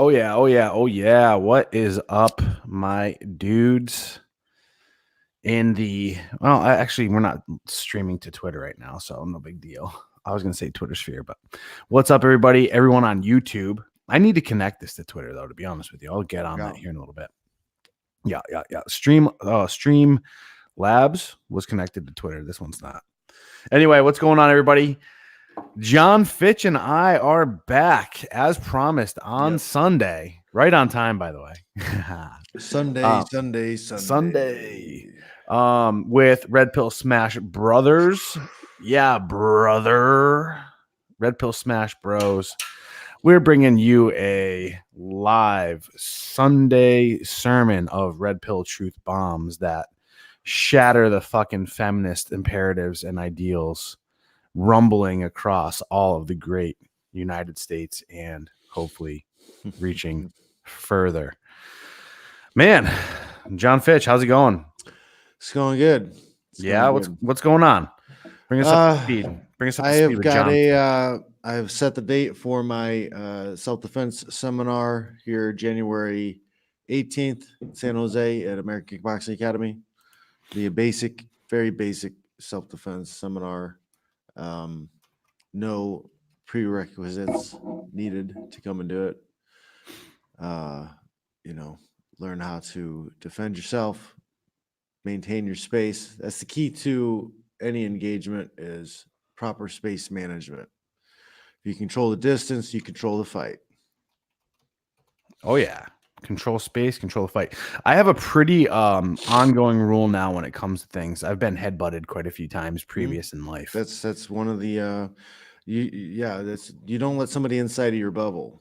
Oh yeah, oh yeah, oh yeah. What is up, my dudes? Actually, we're not streaming to Twitter right now, so no big deal. I was gonna say Twitter sphere, but what's up, everybody? Everyone on YouTube. I need to connect this to Twitter though, to be honest with you. I'll get on that here in a little bit. Yeah. Stream Labs was connected to Twitter. This one's not. Anyway, what's going on, everybody? John Fitch and I are back as promised on Sunday. Right on time, by the way. Sunday. With Red Pill Smash Brothers. Yeah, brother. Red Pill Smash Bros. We're bringing you a live Sunday sermon of Red Pill Truth Bombs that shatter the fucking feminist imperatives and ideals rumbling across all of the great United States and hopefully reaching further. Man, John Fitch, how's it going? It's going good. What's going on? Bring us up to speed. I've set the date for my self-defense seminar here January 18th in San Jose at American Kickboxing Academy. Be a very basic self-defense seminar. No prerequisites needed to come and do it. Learn how to defend yourself, maintain your space. That's the key to any engagement, is proper space management. If you control the distance, you control the fight. Oh yeah. Control space, control the fight. I have a pretty ongoing rule now when it comes to things. I've been headbutted quite a few times previous in life. That's one of the you don't let somebody inside of your bubble.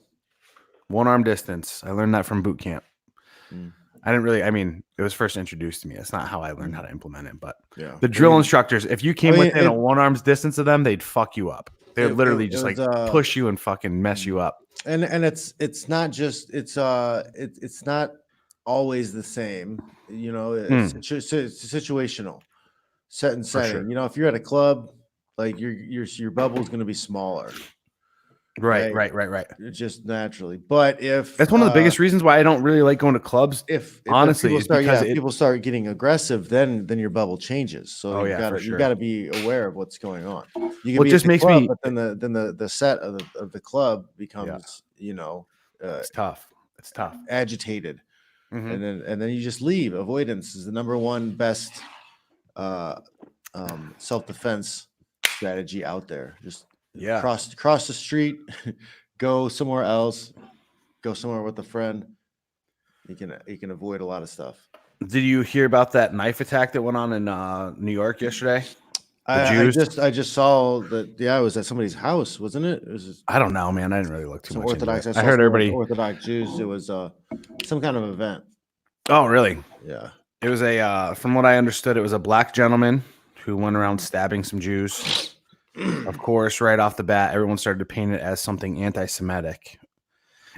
One arm distance. I learned that from boot camp. It was first introduced to me. It's not how I learned how to implement it, but the drill instructors, if you came within a one arm's distance of them, they'd fuck you up. They'd literally push you and fucking mess you up. And it's not just it's not always the same. It's situational, set and setting. Sure. If you're at a club, like your bubble is going to be smaller. Right. Just naturally. But if that's one of the biggest reasons why I don't really like going to clubs. If honestly, people start getting aggressive, then your bubble changes. So you got to be aware of what's going on. You can but then the set of the club becomes it's tough. It's tough. Agitated, and then you just leave. Avoidance is the number one best self-defense strategy out there. Just cross the street, go somewhere else, go somewhere with a friend. You can avoid a lot of stuff. Did you hear about that knife attack that went on in New York yesterday? I just saw that. Yeah, it was at somebody's house, wasn't it? I don't know, man. I didn't really look too much Orthodox. Into it. I heard everybody Orthodox Jews. It was some kind of event. Oh, really? Yeah. It was from what I understood, it was a black gentleman who went around stabbing some Jews. Of course, right off the bat, everyone started to paint it as something anti-Semitic.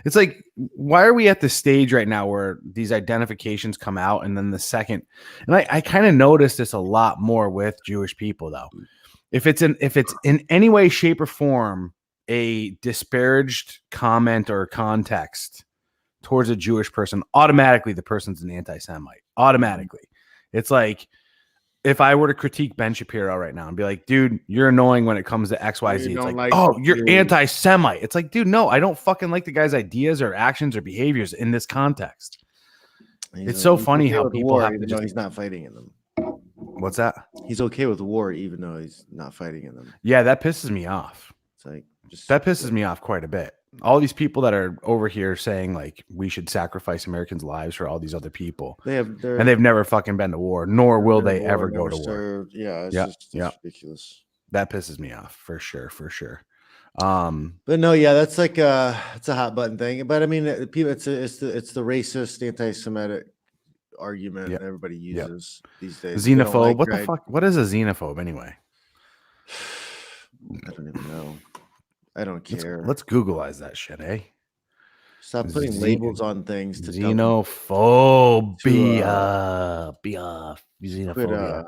It's like, why are we at this stage right now where these identifications come out, and then the second, and I kind of noticed this a lot more with Jewish people, though. If it's in any way, shape, or form a disparaged comment or context towards a Jewish person, automatically the person's an anti-Semite. Automatically, it's like, if I were to critique Ben Shapiro right now and be like, dude, you're annoying when it comes to XYZ. It's like, oh, you're anti-Semite. It's like, dude, no, I don't fucking like the guy's ideas or actions or behaviors in this context. It's so funny how people have to just... he's not fighting in them. What's that? He's okay with the war, even though he's not fighting in them. Yeah, that pisses me off. It's like that pisses me off quite a bit. All these people that are over here saying like we should sacrifice Americans' lives for all these other people, and they've never fucking been to war, nor will they ever go to war. Yeah, it's ridiculous. That pisses me off for sure. But no, that's like it's a hot button thing. But I mean, people, it's the racist, anti-Semitic argument everybody uses these days. Xenophobe. What the fuck? What is a xenophobe anyway? I don't even know. I don't care. Let's Googleize that shit, eh? Stop putting labels on things. To xenophobia. Xenophobia.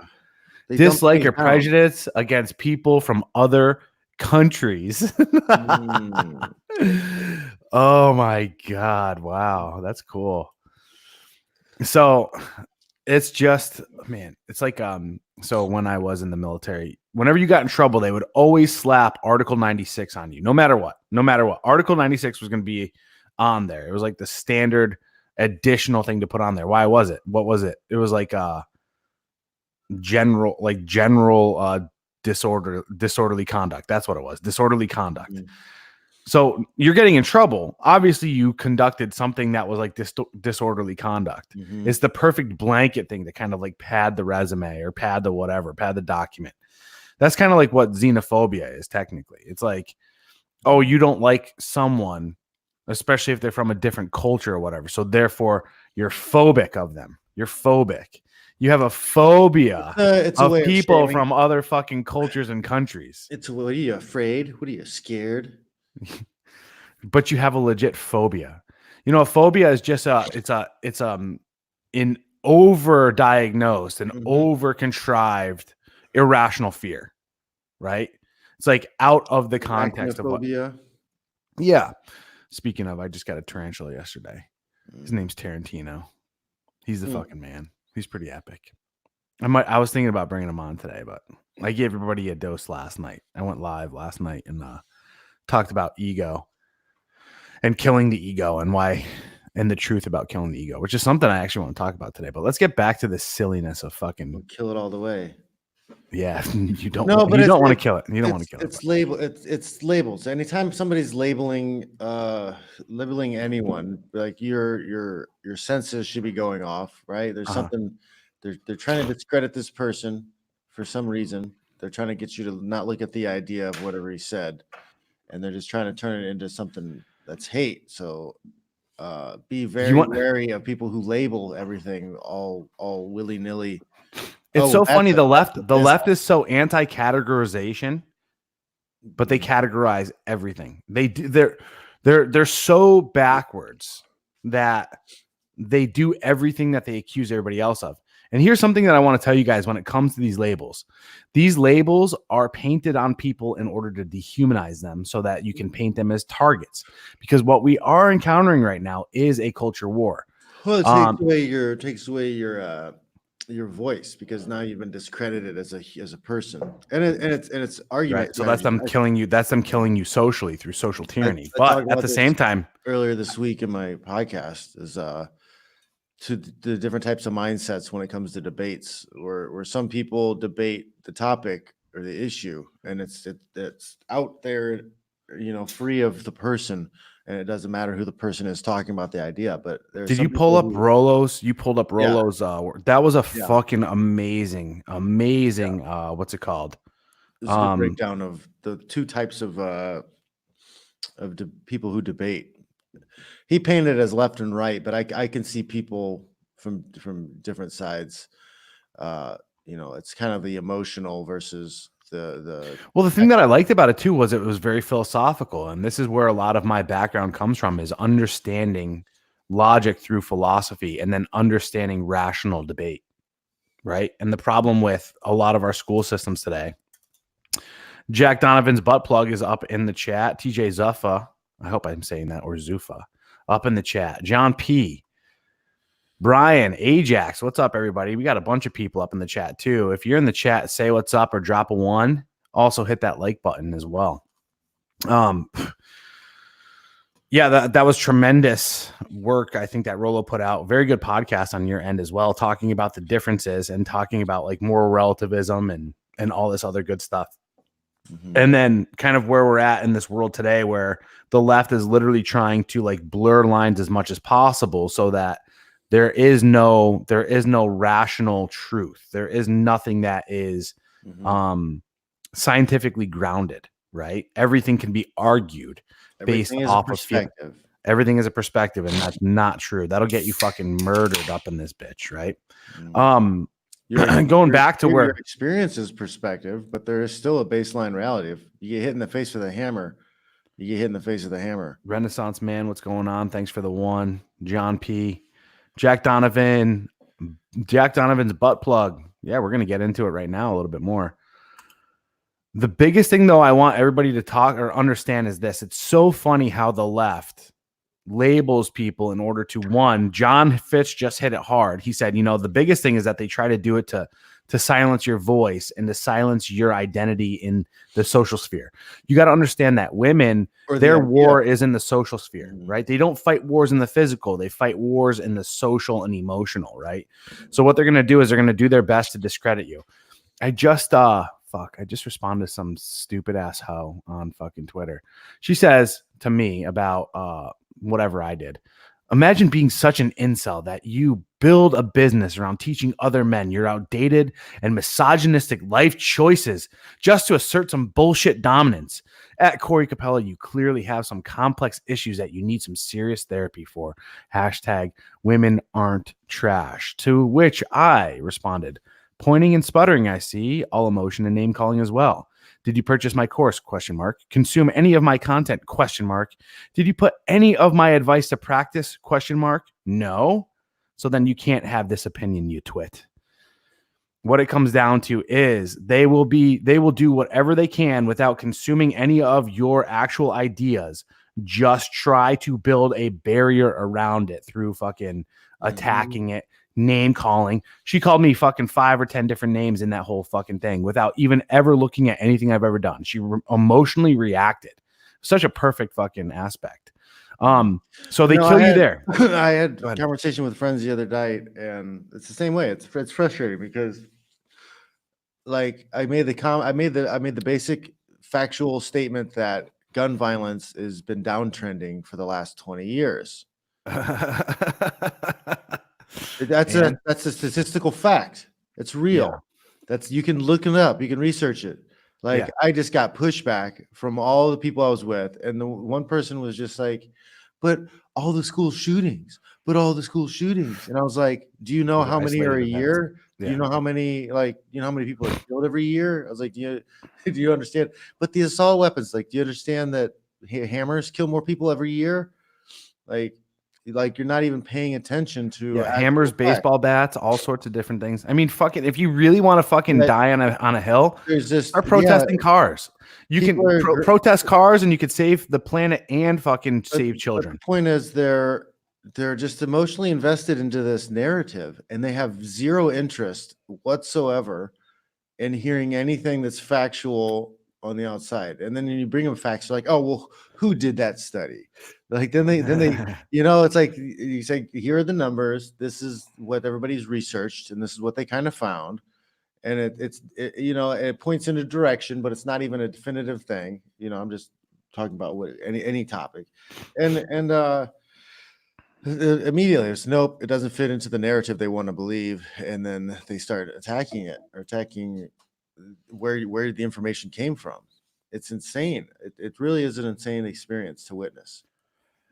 Dislike or prejudice against people from other countries. Oh my God. Wow. That's cool. So it's just, man, it's like, so when I was in the military, whenever you got in trouble, they would always slap Article 96 on you, no matter what. No matter what. Article 96 was going to be on there. It was like the standard additional thing to put on there. Why was it? What was it? It was like general disorderly conduct. That's what it was. Disorderly conduct. Mhm. So you're getting in trouble. Obviously, you conducted something that was like disorderly conduct. Mhm. It's the perfect blanket thing to kind of like pad the resume or pad the whatever, pad the document. That's kind of like what xenophobia is technically. It's like, oh, you don't like someone, especially if they're from a different culture or whatever. So therefore, you're phobic of them. You're phobic. You have a phobia It's a of way people of shaming. from other fucking cultures and countries. What are you afraid? What are you scared? But you have a legit phobia. You know, a phobia is just it's an over-diagnosed and Mhm. over-contrived irrational fear, right? It's like out of the context of what. Arachnophobia. Yeah. Speaking of, I just got a tarantula yesterday. His Mm. name's Tarantino. He's the Hmm. fucking man. He's pretty epic. I was thinking about bringing him on today, but I gave everybody a dose last night. I went live last night and talked about ego and killing the ego and why and the truth about killing the ego, which is something I actually want to talk about today. But let's get back to the silliness of fucking We'll kill it all the way. yeah. You don't No, but you it's don't want to it's kill it. You don't want to kill it. it's label it's labels. Anytime somebody's labeling anyone, like your senses should be going off, right? There's Uh-huh. something they're trying to discredit this person for some reason. They're trying to get you to not look at the idea of whatever he said, and they're just trying to turn it into something that's hate. So be very want wary of people who label everything all willy-nilly. It's Oh, so funny. The that's a left missile. is so anti-categorization, but they categorize everything. They do. They're so backwards that they do everything that they accuse everybody else of. And here's something that I want to tell you guys when it comes to these labels. These labels are painted on people in order to dehumanize them so that you can paint them as targets. Because what we are encountering right now is a culture war. Well, it takes away your voice because now you've been discredited as a person, and it's argument. Right. So that's strategy. them killing you. That's them killing you socially through social tyranny. I talked But at about the this same time, earlier this week in my podcast is to the different types of mindsets when it comes to debates, where some people debate the topic or the issue, and it's out there, free of the person, and it doesn't matter who the person is talking about the idea. But there's did some you pull people up who, Rolo's? You pulled up yeah, Rolo's. That was a yeah, fucking amazing. What's it called? this is a good breakdown of the two types of people who debate. He painted it as left and right, but I can see people from different sides. It's kind of the emotional versus the Well, the thing that I liked about it too was it was very philosophical, and this is where a lot of my background comes from: is understanding logic through philosophy, and then understanding rational debate. Right, and the problem with a lot of our school systems today. Jack Donovan's butt plug is up in the chat. TJ Zuffa, I hope I'm saying that, or Zufa, up in the chat. John P. Brian, Ajax, what's up, everybody? We got a bunch of people up in the chat, too. If you're in the chat, say what's up or drop a 1. Also hit that like button as well. Yeah, that was tremendous work, I think, that Rolo put out. Very good podcast on your end as well, talking about the differences and talking about like moral relativism and all this other good stuff. And then kind of where we're at in this world today, where the left is literally trying to like blur lines as much as possible so that there is no rational truth. There is nothing that is scientifically grounded, right? Everything can be argued based off of perspective. Everything is a perspective, and that's not true. That'll get you fucking murdered up in this bitch, right? Going back to where your experience is perspective, but there is still a baseline reality. If you get hit in the face with a hammer, you get hit in the face with a hammer. Renaissance man, what's going on? Thanks for the 1. John P. Jack Donovan's butt plug. Yeah, we're gonna get into it right now a little bit more. The biggest thing, though, I want everybody to talk or understand is this. It's so funny how the left labels people in order to, one, John Fitch just hit it hard. He said, the biggest thing is that they try to do it to silence your voice and to silence your identity in the social sphere. You got to understand that women, their war is in the social sphere, right? They don't fight wars in the physical. They fight wars in the social and emotional, right? So what they're going to do is they're going to do their best to discredit you. I just responded to some stupid ass hoe on fucking Twitter. She says to me about whatever I did. Imagine being such an incel that you build a business around teaching other men your outdated and misogynistic life choices just to assert some bullshit dominance. At Corey Capella, you clearly have some complex issues that you need some serious therapy for. Hashtag women aren't trash. To which I responded, pointing and sputtering, I see, all emotion and name calling as well. Did you purchase my course? ? Consume any of my content? ? Did you put any of my advice to practice ? No. So then you can't have this opinion, you twit. What it comes down to is they will do whatever they can without consuming any of your actual ideas. Just try to build a barrier around it through fucking attacking it, name calling. She called me fucking 5 or 10 different names in that whole fucking thing without even ever looking at anything I've ever done. She emotionally reacted. Such a perfect fucking aspect. So they kill you there. I had a conversation with friends the other night, and it's the same way. It's frustrating because, like, I made the basic factual statement that gun violence has been downtrending for the last 20 years. That's a statistical fact. It's real. Yeah. You can look it up. You can research it. Like, I just got pushback from all the people I was with, and the one person was just like, "But all the school shootings, and I was like, "Do you know how many are a year? Yeah. Do you know how many how many people are killed every year?" I was like, "Do you understand?" But the assault weapons, like, do you understand that hammers kill more people every year? Like you're not even paying attention to hammers, baseball bats, all sorts of different things. I mean, fucking, if you really want to fucking die on a hill, there's just start protesting cars. You can protest cars, and you could save the planet and fucking save children. The point is, they're just emotionally invested into this narrative, and they have zero interest whatsoever in hearing anything that's factual on the outside. And then when you bring them facts, they're like, "Oh, well, who did that study?" Like then they it's like you say, "Here are the numbers. This is what everybody's researched, and this is what they kind of found." And it points in a direction, but it's not even a definitive thing. I'm just talking about any topic, and immediately it's nope, it doesn't fit into the narrative they want to believe, and then they start attacking it or attacking where the information came from. It's insane. It really is an insane experience to witness.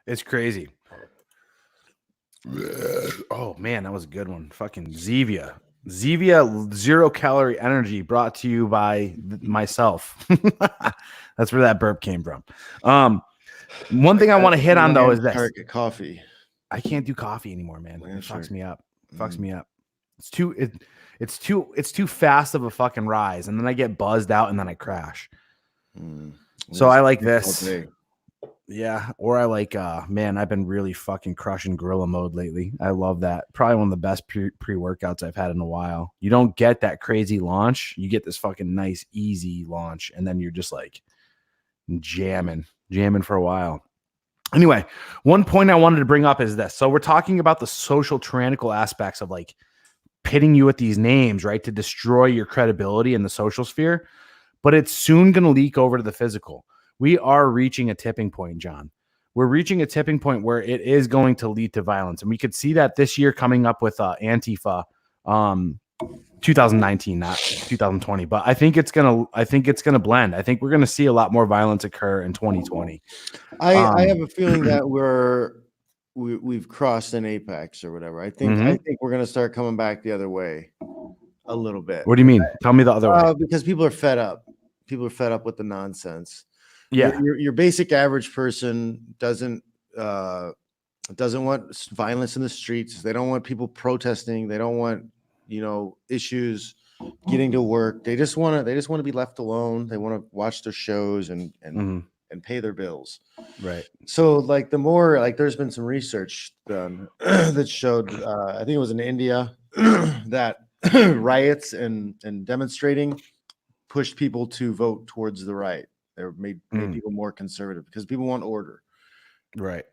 It's crazy. Oh man, that was a good one. Fucking Zevia 0-calorie energy, brought to you by myself. That's where that burp came from. One thing I want to hit on though is this: coffee. I can't do coffee anymore, man. It fucks me up. It's too fast of a fucking rise, and then I get buzzed out, and then I crash. So I like this. Yeah, or I like man, I've been really fucking crushing Gorilla Mode lately. I love that. Probably one of the best pre-workouts I've had in a while. You don't get that crazy launch. You get this fucking nice, easy launch, and then you're just like jamming for a while. Anyway, one point I wanted to bring up is this. So we're talking about the social tyrannical aspects of like pitting you with these names, right, to destroy your credibility in the social sphere, but it's soon going to leak over to the physical. We are reaching a tipping point, John. We're reaching a tipping point where it is going to lead to violence. And we could see that this year coming up with Antifa 2019, not 2020. But I think it's gonna blend. I think we're gonna see a lot more violence occur in 2020. I have a feeling that we've crossed an apex or whatever. I think we're gonna start coming back the other way a little bit. What do you mean? Tell me the other way. Because people are fed up. People are fed up with the nonsense. Yeah, your basic average person doesn't want violence in the streets. They don't want people protesting. They don't want issues getting to work. They just want to be left alone. They want to watch their shows and and pay their bills. Right. So like the more like there's been some research done that showed I think it was in India that riots and demonstrating pushed people to vote towards the right. They made people more conservative because people want order. Right.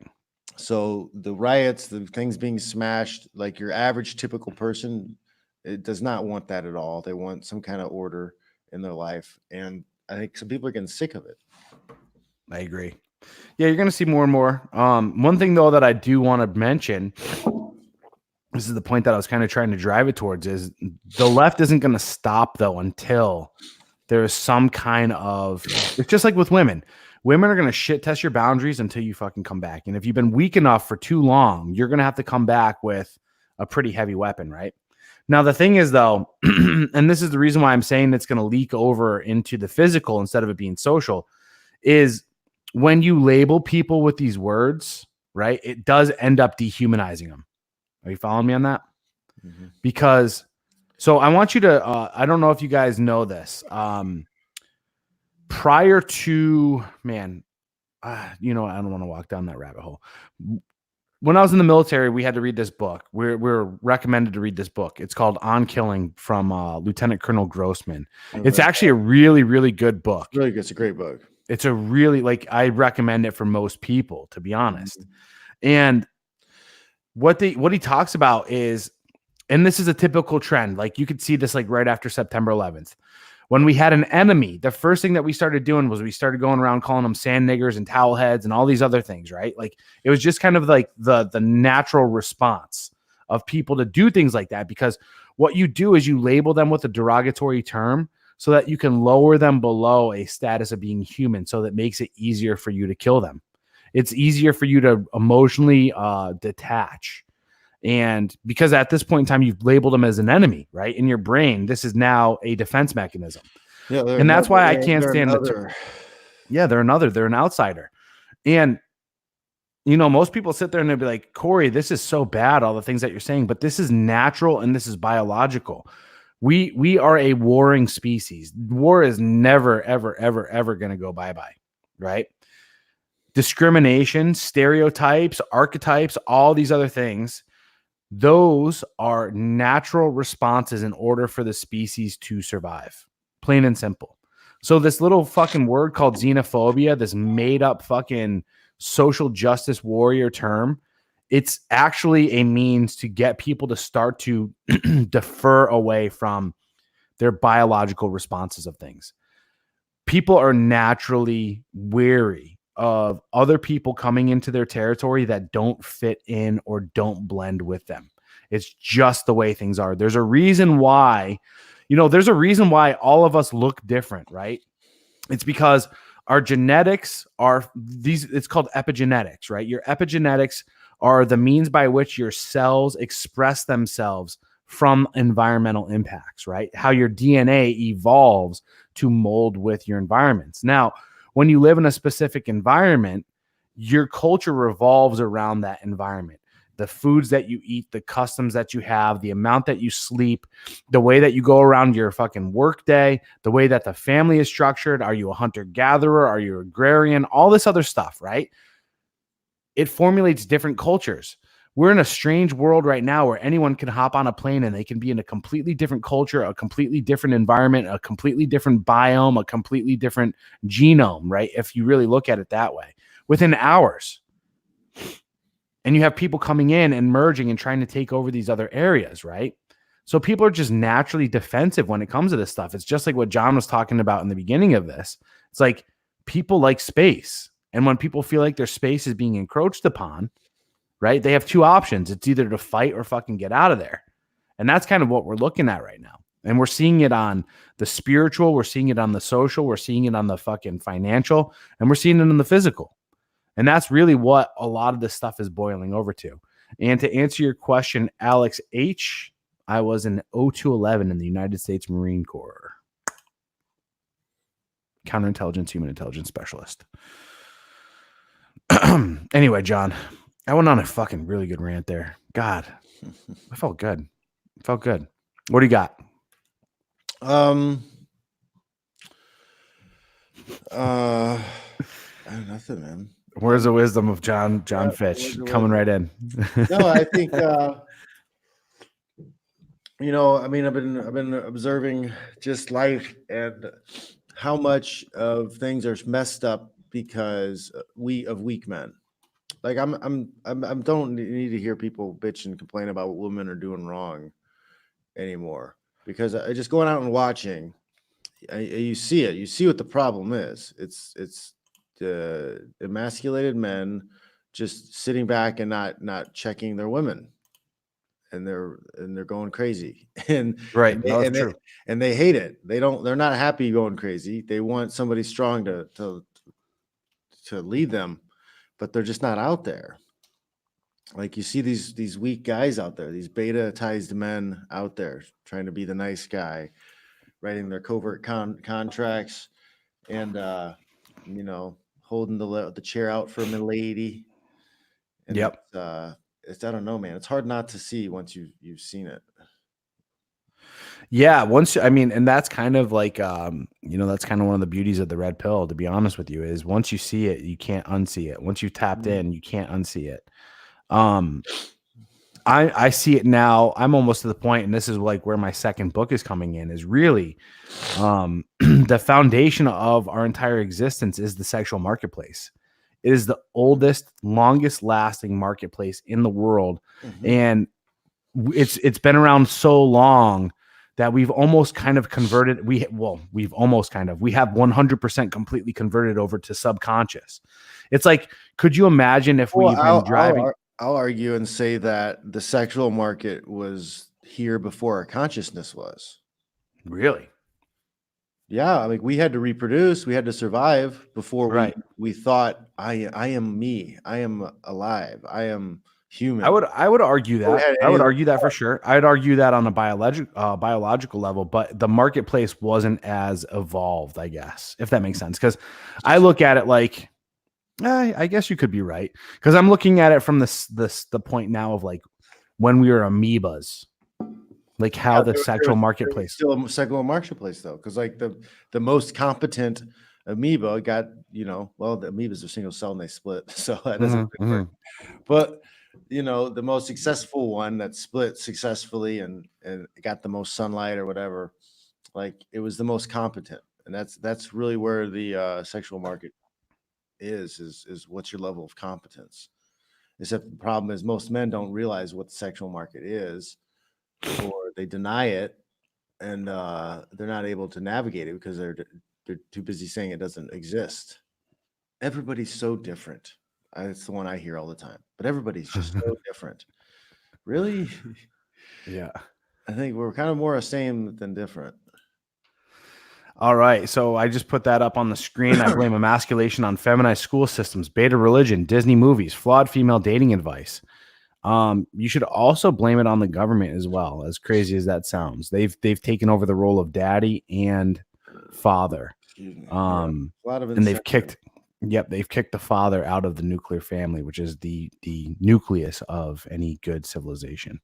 So the riots, the things being smashed, like your average typical person, it does not want that at all. They want some kind of order in their life. And I think some people are getting sick of it. I agree. Yeah, you're going to see more and more. One thing, though, that I do want to mention, this is the point that I was kind of trying to drive it towards, is the left isn't going to stop, though, until there is some kind of, it's just like with women. Women are going to shit test your boundaries until you fucking come back. And if you've been weak enough for too long, you're going to have to come back with a pretty heavy weapon, right? Now, the thing is, though, and this is the reason why I'm saying it's going to leak over into the physical instead of it being social, is when you label people with these words, right, it does end up dehumanizing them. Are you following me on that? Mm-hmm. Because, so I want you to, I don't know if you guys know this. Prior to, man, you know, I don't want to walk down that rabbit hole. When I was in the military, we had to read this book. We're recommended to read this book. It's called On Killing from Lieutenant Colonel Grossman. Okay. It's actually a really, really good book. Really good. It's a great book. It's a really, like, I recommend it for most people, to be honest. Mm-hmm. And what he talks about is, and this is a typical trend, like you could see this like right after September 11th. When we had an enemy, the first thing that we started doing was we started going around calling them sand niggers and towel heads and all these other things, right? Like it was just kind of like the natural response of people to do things like that, because what you do is you label them with a derogatory term so that you can lower them below a status of being human, so that makes it easier for you to kill them. It's easier for you to emotionally detach. And because at this point in time, you've labeled them as an enemy, right? In your brain, this is now a defense mechanism. Yeah, and that's why I can't stand it. Yeah, they're an outsider. And, you know, most people sit there and they'll be like, Corey, this is so bad, all the things that you're saying, but this is natural and this is biological. We are a warring species. War is never, ever, ever, ever going to go bye-bye, right? Discrimination, stereotypes, archetypes, all these other things, those are natural responses in order for the species to survive. Plain and simple. So this little fucking word called xenophobia, this made up fucking social justice warrior term, it's actually a means to get people to start to defer away from their biological responses of things. People are naturally wary of other people coming into their territory that don't fit in or don't blend with them. It's just the way things are. There's a reason why, there's a reason why all of us look different, right? It's because our genetics are it's called epigenetics, right? Your epigenetics are the means by which your cells express themselves from environmental impacts, right? How your DNA evolves to mold with your environments. Now, when you live in a specific environment, your culture revolves around that environment. The foods that you eat, the customs that you have, the amount that you sleep, the way that you go around your fucking work day, the way that the family is structured. Are you a hunter-gatherer? Are you agrarian? All this other stuff, right? It formulates different cultures. We're in a strange world right now where anyone can hop on a plane and they can be in a completely different culture, a completely different environment, a completely different biome, a completely different genome, right? If you really look at it that way, within hours. And you have people coming in and merging and trying to take over these other areas, right? So people are just naturally defensive when it comes to this stuff. It's just like what John was talking about in the beginning of this. It's like people like space. And when people feel like their space is being encroached upon, right, they have two options. It's either to fight or fucking get out of there. And that's kind of what we're looking at right now. And we're seeing it on the spiritual. We're seeing it on the social. We're seeing it on the fucking financial. And we're seeing it in the physical. And that's really what a lot of this stuff is boiling over to. And to answer your question, Alex H., I was an 0211 in the United States Marine Corps. Counterintelligence, human intelligence specialist. Anyway, John, I went on a fucking really good rant there. God, I felt good. Felt good. What do you got? Nothing, man. Where's the wisdom of John Yeah, Fitch where's the coming wisdom? right in? No, I think you know, I mean, I've been observing just life and how much of things are messed up because of weak men. Like I'm don't need to hear people bitch and complain about what women are doing wrong anymore because I just going out and watching, you see it. You see what the problem is. It's the emasculated men just sitting back and not checking their women, and they're going crazy, Right. and No, they that's and they true. and they hate it. They're not happy going crazy. They want somebody strong to lead them, but they're just not out there. Like you see these weak guys out there, these beta-tized men out there trying to be the nice guy, writing their covert contracts and you know, holding the chair out for a lady. And Yep. it's I don't know, man. It's hard not to see once you've seen it. Yeah, I mean, and that's kind of like that's kind of one of the beauties of the red pill, to be honest with you, is once you see it, you can't unsee it. Once you've tapped in, you can't unsee it. Um I see it now. I'm almost to the point, and this is like where my second book is coming in, is really the foundation of our entire existence is the sexual marketplace. It is the oldest, longest lasting marketplace in the world. And it's been around so long that we've almost kind of converted. We have 100% completely converted over to subconscious. It's like, could you imagine if Well, we've been driving? I'll argue and say that the sexual market was here before our consciousness was. Really? Yeah, I mean, we had to reproduce, we had to survive before Right. we thought I am me, I am alive, I am human. I would argue Before we that. had I any would of argue that for sure. I'd argue that on a biological level, but the marketplace wasn't as evolved, I guess, if that makes sense. Because I look at it like, I guess you could be right. Because I'm looking at it from the point now of like when we were amoebas, like how the sexual there was marketplace. still a sexual marketplace though, because like the most competent amoeba got, you know, well, the amoebas are single cell and they split, so that doesn't really work. But you know, the most successful one that split successfully and got the most sunlight or whatever, like it was the most competent, and that's really where the sexual market is what's your level of competence. Except the problem is most men don't realize what the sexual market is, or they deny it, and they're not able to navigate it because they're too busy saying it doesn't exist. Everybody's so different. It's the one I hear all the time. But everybody's just so different. Really? Yeah. I think we're kind of more the same than different. All right. So I just put that up on the screen. I blame emasculation on feminized school systems, beta religion, Disney movies, flawed female dating advice. You should also blame it on the government as well, as crazy as that sounds. They've taken over the role of daddy and father. Excuse me. A lot of and they've kicked the father out of the nuclear family, which is the nucleus of any good civilization.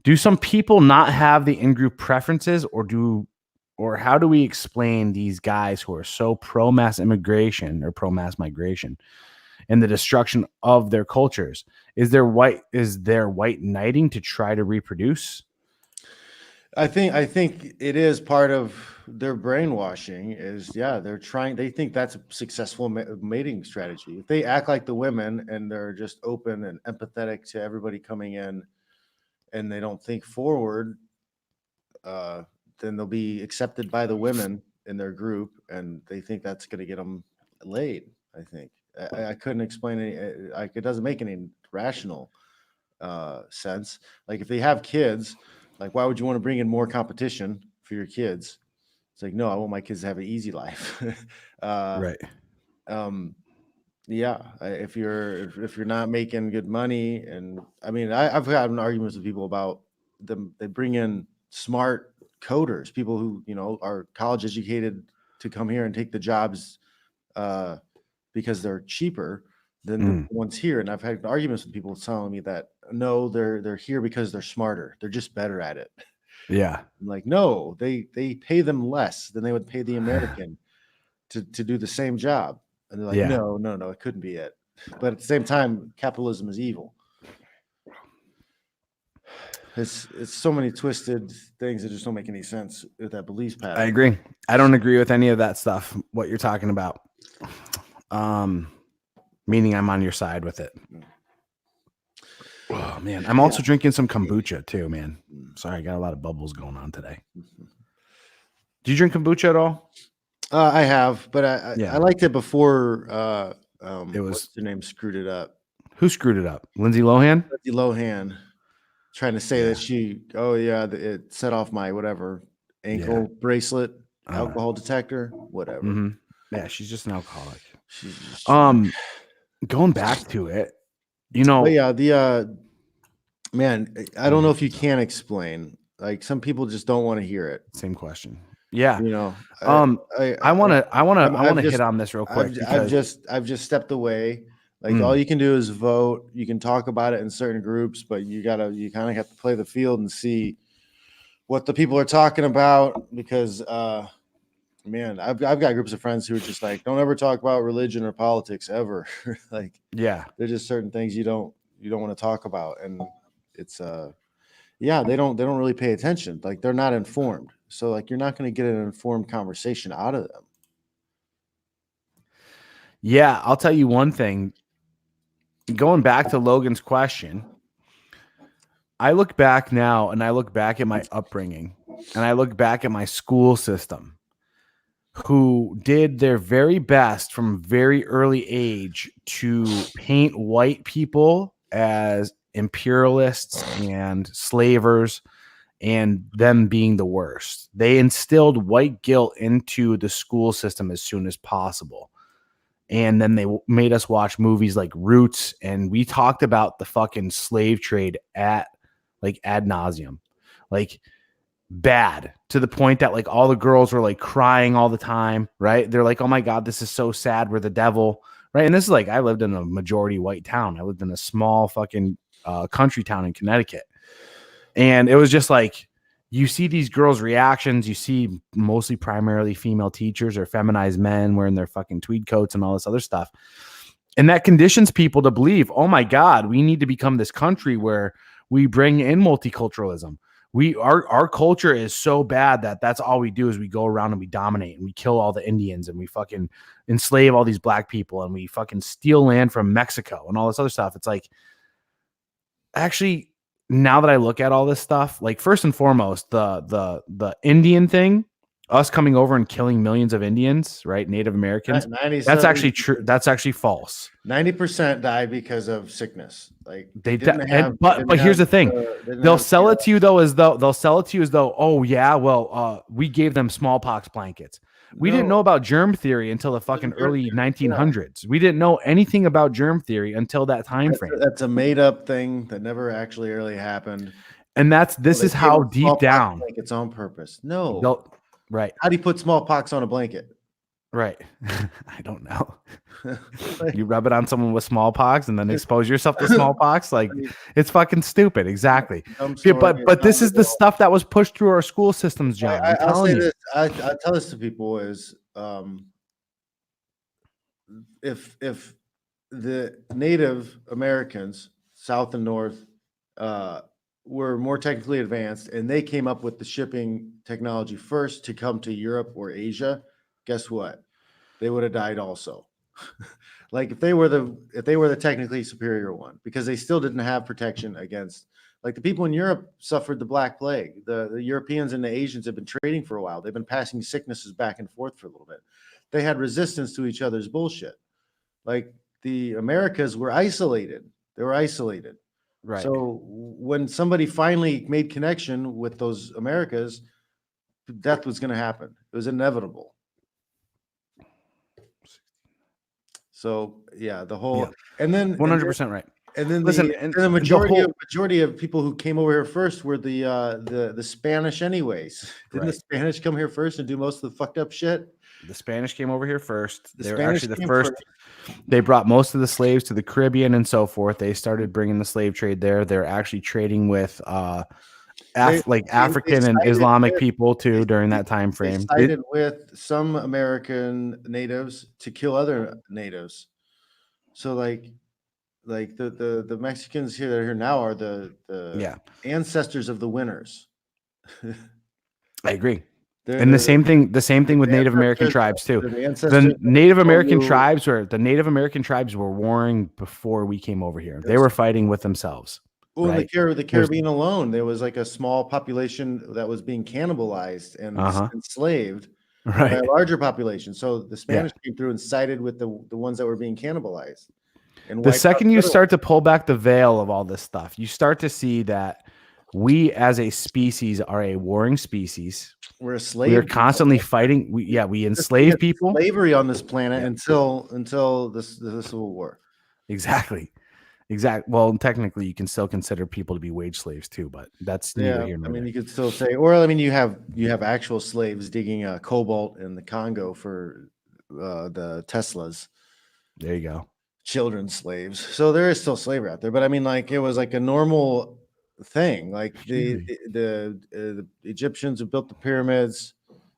Do some people not have the in-group preferences, or how do we explain these guys who are so pro mass immigration or pro mass migration and the destruction of their cultures? Is there white knighting to try to reproduce? I think it is part of their brainwashing. Is they think that's a successful mating strategy. If they act like the women and they're just open and empathetic to everybody coming in, and they don't think forward, then they'll be accepted by the women in their group, and they think that's going to get them laid. I think I couldn't explain any. It doesn't make any rational sense. Like if they have kids, like why would you want to bring in more competition for your kids? It's like, no, I want my kids to have an easy life. Right. Yeah, if you're not making good money, and I mean, I've had arguments with people about them. They bring in smart coders, people who are college educated, to come here and take the jobs because they're cheaper than the ones here. And I've had arguments with people telling me that no, they're here because they're smarter. They're just better at it. Yeah. I'm like, no, they pay them less than they would pay the American to do the same job. And they're like, Yeah. no, it couldn't be it. But at the same time, capitalism is evil. It's so many twisted things that just don't make any sense with that belief pattern. I agree. I don't agree with any of that stuff, what you're talking about. Meaning I'm on your side with it. Oh man, I'm also drinking some kombucha too, man. Sorry, I got a lot of bubbles going on today. Do you drink kombucha at all? I have, but I liked it before it was what's her name screwed it up. Who screwed it up? Lindsay Lohan? Lindsay Lohan. Trying to say that it set off my whatever ankle bracelet, alcohol detector, whatever. Mm-hmm. Yeah, she's just an alcoholic. Going back to it, man, I don't know if you can explain. Like some people just don't want to hear it. Same question. Yeah. I want to hit on this real quick. I've just stepped away. Like all you can do is vote. You can talk about it in certain groups, but you kind of have to play the field and see what the people are talking about. Because, man, I've got groups of friends who are just like, don't ever talk about religion or politics ever. Like, there's just certain things you don't want to talk about, and it's they don't really pay attention. Like they're not informed, so like you're not going to get an informed conversation out of them. Yeah, I'll tell you one thing. Going back to Logan's question, I look back now and I look back at my upbringing and I look back at my school system who did their very best from a very early age to paint white people as imperialists and slavers and them being the worst. They instilled white guilt into the school system as soon as possible. And then they made us watch movies like Roots, and we talked about the fucking slave trade ad nauseum, like bad to the point that like all the girls were like crying all the time, right? They're like, oh my God, this is so sad. We're the devil, right? And this is like, I lived in a majority white town. I lived in a small fucking country town in Connecticut. And it was just like, you see these girls' reactions. You see mostly primarily female teachers or feminized men wearing their fucking tweed coats and all this other stuff. And that conditions people to believe, oh my God, we need to become this country where we bring in multiculturalism. Our culture is so bad that that's all we do is we go around and we dominate and we kill all the Indians and we fucking enslave all these black people and we fucking steal land from Mexico and all this other stuff. It's like, actually, now that I look at all this stuff, like first and foremost, the Indian thing, us coming over and killing millions of Indians, right? Native Americans. That's actually true. That's actually false. 90% died because of sickness. Like but here's the thing. They'll sell it to you though as though, oh yeah, well, we gave them smallpox blankets. We didn't know about germ theory until the fucking early 1900s. We didn't know anything about germ theory until that time frame. That's a made up thing that never actually really happened. And this is how deep down it's on purpose. No. Right. How do you put smallpox on a blanket? Right. I don't know. You rub it on someone with smallpox and then expose yourself to smallpox. Like it's fucking stupid. Exactly. But this is the stuff that was pushed through our school systems, John. I'll say this. I tell this to people is if the Native Americans, South and North, were more technically advanced and they came up with the shipping technology first to come to Europe or Asia, guess what? They would have died also. Like if they were the technically superior one, because they still didn't have protection against, like the people in Europe suffered the Black Plague. The Europeans and the Asians have been trading for a while. They've been passing sicknesses back and forth for a little bit. They had resistance to each other's bullshit. Like the Americas were isolated. They were isolated. Right. So when somebody finally made connection with those Americas, death was going to happen. It was inevitable. So yeah, and then 100% right. And then the majority of people who came over here first were the Spanish anyways. Didn't the Spanish come here first and do most of the fucked up shit? The Spanish came over here first. They were actually the first. They brought most of the slaves to the Caribbean and so forth. They started bringing the slave trade there. They're actually trading with African and sided Islamic with- people too during that time They frame. sided with some American natives to kill other natives. So like the Mexicans here that are here now are the Yeah. ancestors of the winners. I agree. They're And the the same thing with the Native American ancestors- tribes too. they're the ancestors The of Native people American who- Native American tribes were warring before we came over here. They Yes. were fighting with themselves. Well, right? the Caribbean alone, there was like a small population that was being cannibalized and enslaved by Right. a larger population. So the Spanish came through and sided with the ones that were being cannibalized. And The wiped out second the you other start to pull back the veil of all this stuff, you start to see that we as a species are a warring species. ones. We're a slave. We are constantly fighting. We enslave people. Slavery on this planet Yeah. until the Civil War. Exactly. Well, technically, you can still consider people to be wage slaves too, but that's neither here nor I mean, there. you could still say, or I mean, you have actual slaves digging cobalt in the Congo for the Teslas. There you go. Children slaves. So there is still slavery out there, but I mean, like it was like a normal thing. Like the Egyptians who built the pyramids.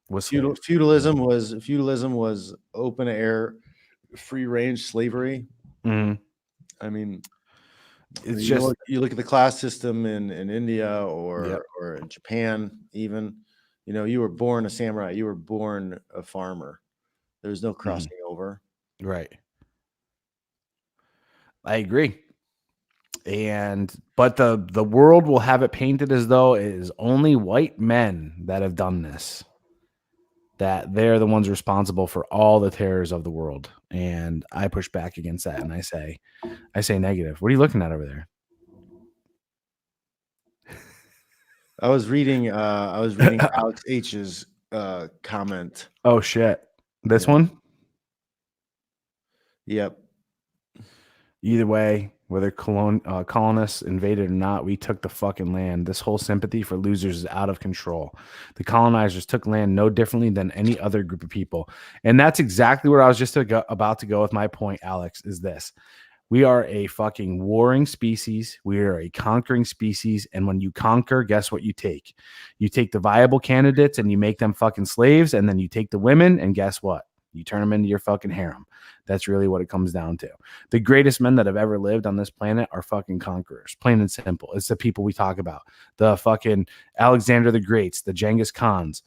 Feudalism was open air, free range slavery. Mhm. I mean, It's you just look at the class system in India or Yep. or in Japan, even. You know, you were born a samurai, you were born a farmer. There's no crossing over. right. I agree. But the world will have it painted as though it is only white men that have done this. That they're the ones responsible for all the terrors of the world. And I push back against that and I say negative. What are you looking at over there? I was reading Alex H's comment. Oh shit. This Yeah. one? Yep. Either way, whether colonists invaded or not, we took the fucking land. This whole sympathy for losers is out of control. The colonizers took land no differently than any other group of people. And that's exactly where I was just about to go with my point, Alex, is this. We are a fucking warring species. We are a conquering species. And when you conquer, guess what you take? You take the viable candidates and you make them fucking slaves. And then you take the women and guess what? You turn them into your fucking harem. That's really what it comes down to. The greatest men that have ever lived on this planet are fucking conquerors, plain and simple. It's the people we talk about. The fucking Alexander the Greats, the Genghis Khans.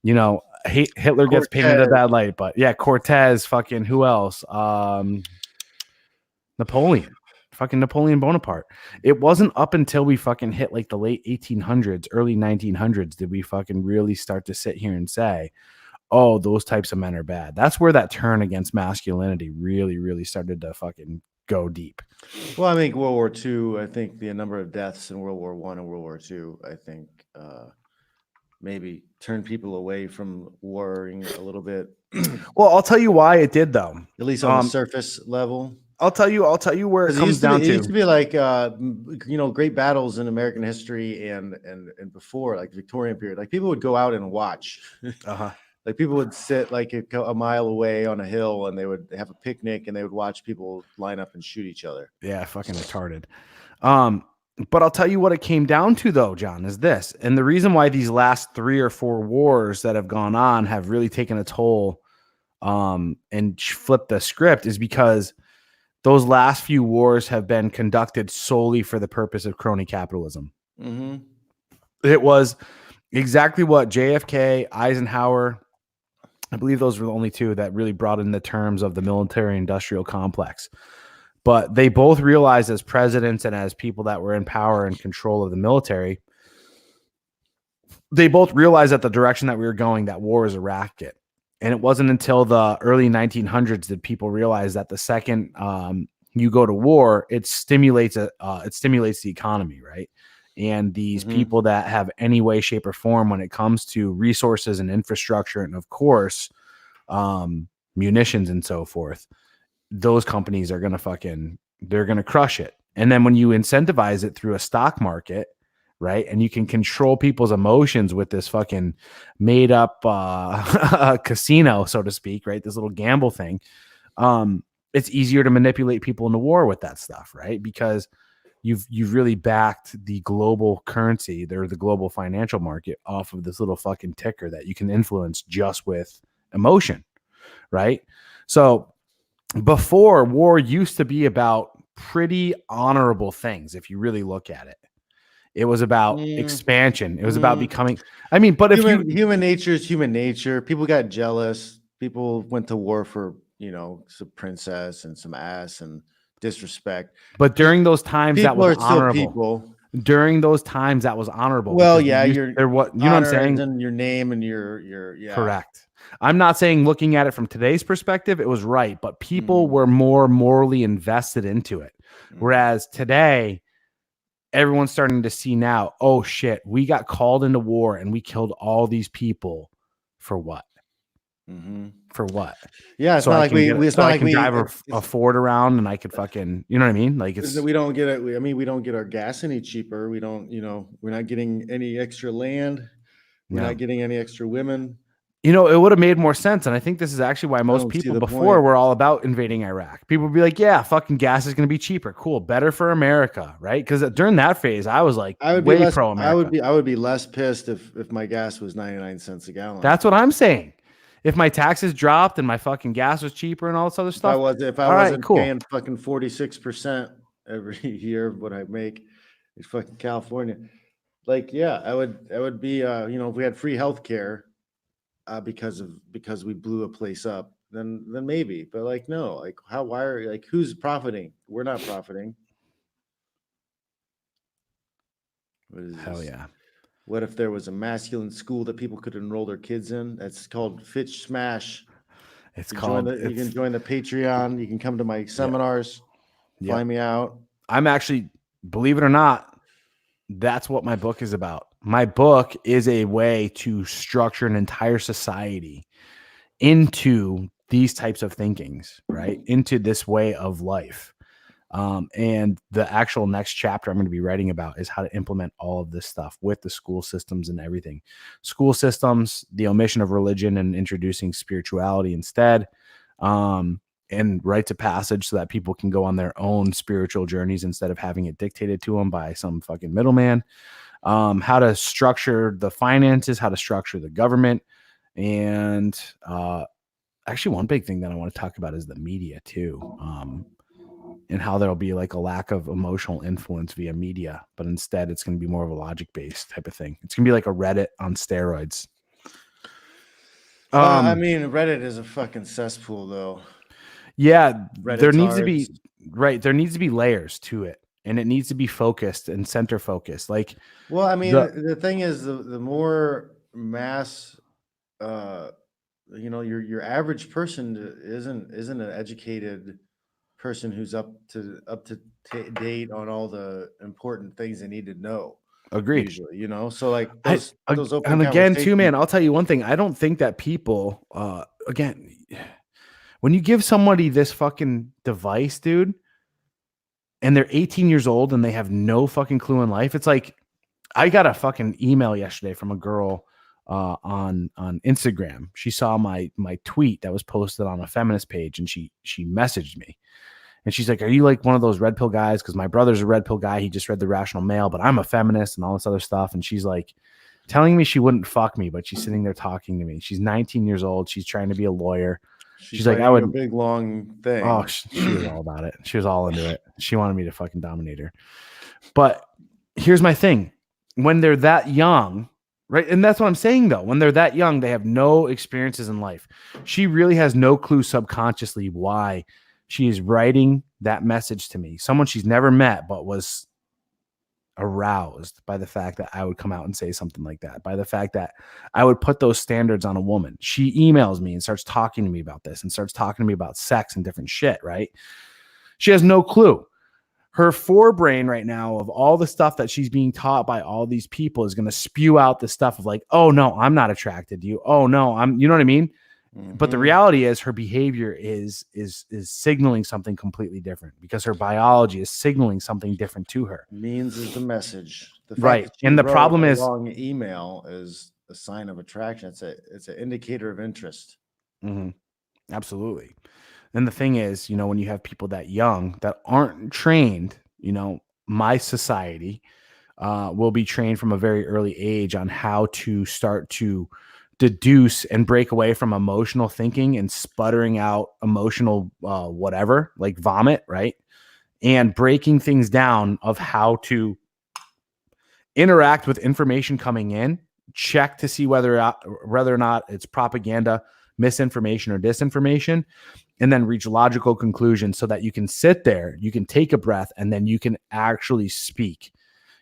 You know, Hitler gets painted in a bad light, but yeah, Cortez, fucking who else? Napoleon. Fucking Napoleon Bonaparte. It wasn't up until we fucking hit like the late 1800s, early 1900s did we fucking really start to sit here and say, oh, those types of men are bad. That's where that turn against masculinity really, really started to fucking go deep. Well, I think World War II, I think the number of deaths in World War I and World War II, I think maybe turned people away from warring a little bit. Well, I'll tell you why it did though. At least on the surface level. I'll tell you where it comes down to. It used to be like great battles in American history and before, like the Victorian period. Like people would go out and watch. Like people would sit like a mile away on a hill and they would have a picnic and they would watch people line up and shoot each other. Yeah, fucking retarded. But I'll tell you what it came down to though, John, is this. And the reason why these last 3 or 4 wars that have gone on have really taken a toll and flipped the script is because those last few wars have been conducted solely for the purpose of crony capitalism. Mm-hmm. It was exactly what JFK, Eisenhower, I believe those were the only 2 that really brought in the terms of the military industrial complex. But they both realized as presidents and as people that were in power and control of the military, they both realized that the direction that we were going, that war is a racket. And it wasn't until the early 1900s that people realized that the second you go to war, it stimulates the economy, right? And these people that have any way, shape, or form when it comes to resources and infrastructure, and of course, munitions and so forth, those companies are they're gonna crush it. And then when you incentivize it through a stock market, right, and you can control people's emotions with this fucking made up casino, so to speak, right, this little gamble thing, it's easier to manipulate people into war with that stuff, right? Because you've really backed the global currency or the global financial market off of this little fucking ticker that you can influence just with emotion, right? So before, war used to be about pretty honorable things if you really look at it. It was about expansion. It was about becoming. I mean, but if human nature is human nature. People got jealous. People went to war for, some princess and some ass and disrespect. But during those times, that People was are still honorable. people. During those times, that was honorable. Well, because yeah, there what you know what I'm saying. And your name and your Correct. I'm not saying looking at it from today's perspective, it was right, but people were more morally invested into it. Whereas today, everyone's starting to see now, oh shit, we got called into war and we killed all these people for what? For what? Yeah, it's so not I like can we. get, It's so not I like can we drive a Ford around and I could fucking, you know what I mean? Like it's we don't get it. We don't get our gas any cheaper. We don't. We're not getting any extra land. We're not getting any extra women. It would have made more sense. And I think this is actually why most people before point. were all about invading Iraq. People would be like, yeah, fucking gas is going to be cheaper. Cool. Better for America. Right. Because during that phase, I was like, way pro America. I would be less pissed if my gas was 99 cents a gallon. That's what I'm saying. If my taxes dropped and my fucking gas was cheaper and all this other stuff. If I wasn't paying fucking 46% every year of what I make in fucking California. Like, yeah, I would be, if we had free healthcare, because we blew a place up, then maybe. But like, no, like who's profiting? We're not profiting. Hell yeah. What if there was a masculine school that people could enroll their kids in? That's called Fitch Smash. You can join the Patreon. You can come to my seminars. Fly me out. I'm actually, believe it or not, that's what my book is about. My book is a way to structure an entire society into these types of thinkings, right? Into this way of life. And the actual next chapter I'm going to be writing about is how to implement all of this stuff with the school systems and everything. School systems, the omission of religion and introducing spirituality instead, and rites of passage so that people can go on their own spiritual journeys instead of having it dictated to them by some fucking middleman. How to structure the finances, how to structure the government. And actually, one big thing that I want to talk about is the media too. And how there'll be like a lack of emotional influence via media, but instead it's going to be more of a logic based type of thing. It's going to be like a Reddit on steroids. I mean, Reddit is a fucking cesspool though. Yeah, there needs to be layers to it, and it needs to be focused and center focused. Like, well, I mean, the thing is, the more mass, your average person isn't an educated person who's up to date on all the important things they need to know. Agreed. Usually, so like those open and again too, man. I'll tell you one thing. I don't think that people, again, when you give somebody this fucking device, dude, and they're 18 years old and they have no fucking clue in life, it's like I got a fucking email yesterday from a girl on Instagram. She saw my tweet that was posted on a feminist page, and she messaged me. And she's like, are you like one of those red pill guys? Because my brother's a red pill guy. He just read The Rational Male, but I'm a feminist and all this other stuff. And she's like telling me she wouldn't fuck me, but she's sitting there talking to me. She's 19 years old. She's trying to be a lawyer. She's like, I would a big long thing. Oh, she was all about it. She was all into it. She wanted me to fucking dominate her. But here's my thing. When they're that young, right? And that's what I'm saying though. When they're that young, they have no experiences in life. She really has no clue subconsciously why she is writing that message to me. Someone she's never met, but was aroused by the fact that I would come out and say something like that, by the fact that I would put those standards on a woman. She emails me and starts talking to me about this and starts talking to me about sex and different shit, right? She has no clue. Her forebrain right now of all the stuff that she's being taught by all these people is going to spew out the stuff of like, oh no, I'm not attracted to you. Oh no, you know what I mean? But the reality is her behavior is signaling something completely different because her biology is signaling something different to her. Means is the message. Right. And the problem is long email is a sign of attraction. It's an indicator of interest. Mm-hmm. Absolutely. And the thing is, when you have people that young that aren't trained, my society will be trained from a very early age on how to start to deduce and break away from emotional thinking and sputtering out emotional whatever, like vomit, right? And breaking things down of how to interact with information coming in, check to see whether or not it's propaganda, misinformation, or disinformation, and then reach logical conclusions so that you can sit there, you can take a breath, and then you can actually speak.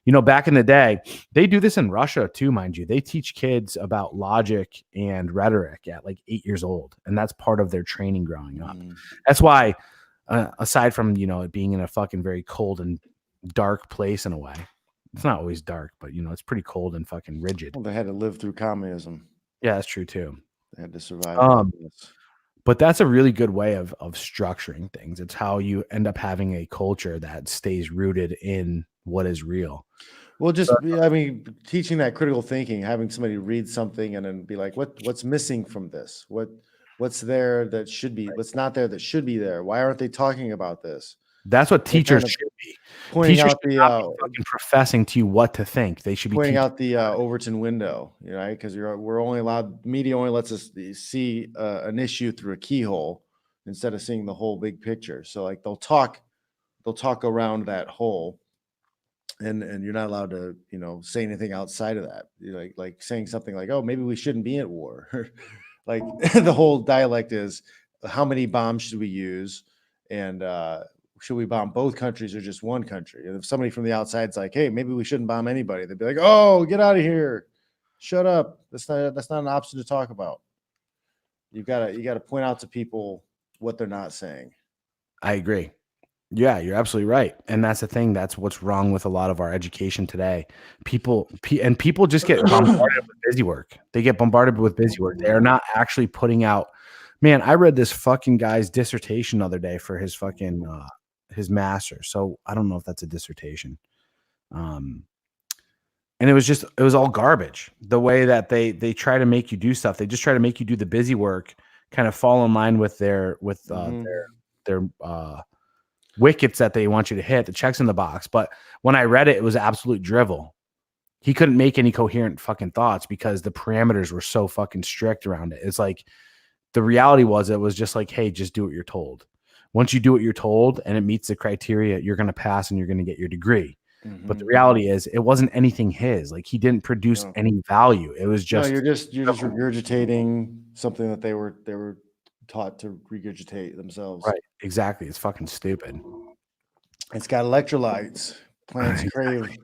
You know, back in the day, they do this in Russia too, mind you. They teach kids about logic and rhetoric at like 8 years old, and that's part of their training growing up. That's why, aside from, you know, it being in a fucking very cold and dark place in a way, it's not always dark, but, you know, it's pretty cold and fucking rigid. Well, they had to live through communism. Yeah, that's true too. They had to survive. But that's a really good way of structuring things. It's how you end up having a culture that stays rooted in what is real. Well, just, I mean, teaching that critical thinking, having somebody read something and then be like, what's missing from this? What's there that should be, what's not there that should be there? Why aren't they talking about this? That's what teachers should be. Pointing Teachers out should not be fucking professing to you what to think. They should be pointing out the Overton window, you know, right? Because we're only allowed, media only lets us see an issue through a keyhole instead of seeing the whole big picture. So like they'll talk around that hole, and you're not allowed to, you know, say anything outside of that. You're like saying something like, oh, maybe we shouldn't be at war. Like the whole dialect is, how many bombs should we use, and should we bomb both countries or just one country? And if somebody from the outside's like, hey, maybe we shouldn't bomb anybody, they'd be like, oh, get out of here, shut up. That's not an option to talk about. You gotta point out to people what they're not saying. I agree. Yeah, you're absolutely right. And that's the thing. That's what's wrong with a lot of our education today. People just get bombarded with busy work. They get bombarded with busy work. They are not actually putting out. Man, I read this fucking guy's dissertation the other day for his fucking his master. So I don't know if that's a dissertation. And it was all garbage. The way that they try to make you do stuff, they just try to make you do the busy work, kind of fall in line with their wickets that they want you to hit, the checks in the box. But when I read it, it was absolute drivel. He couldn't make any coherent fucking thoughts because the parameters were so fucking strict around it. It's like, the reality was, it was just like, hey, just do what you're told. Once you do what you're told and it meets the criteria, you're going to pass and you're going to get your degree. But the reality is, it wasn't anything his. Like, he didn't produce any value. It was just, you're just regurgitating something that they were taught to regurgitate themselves. Right. Exactly. It's fucking stupid. It's got electrolytes. Plants crave.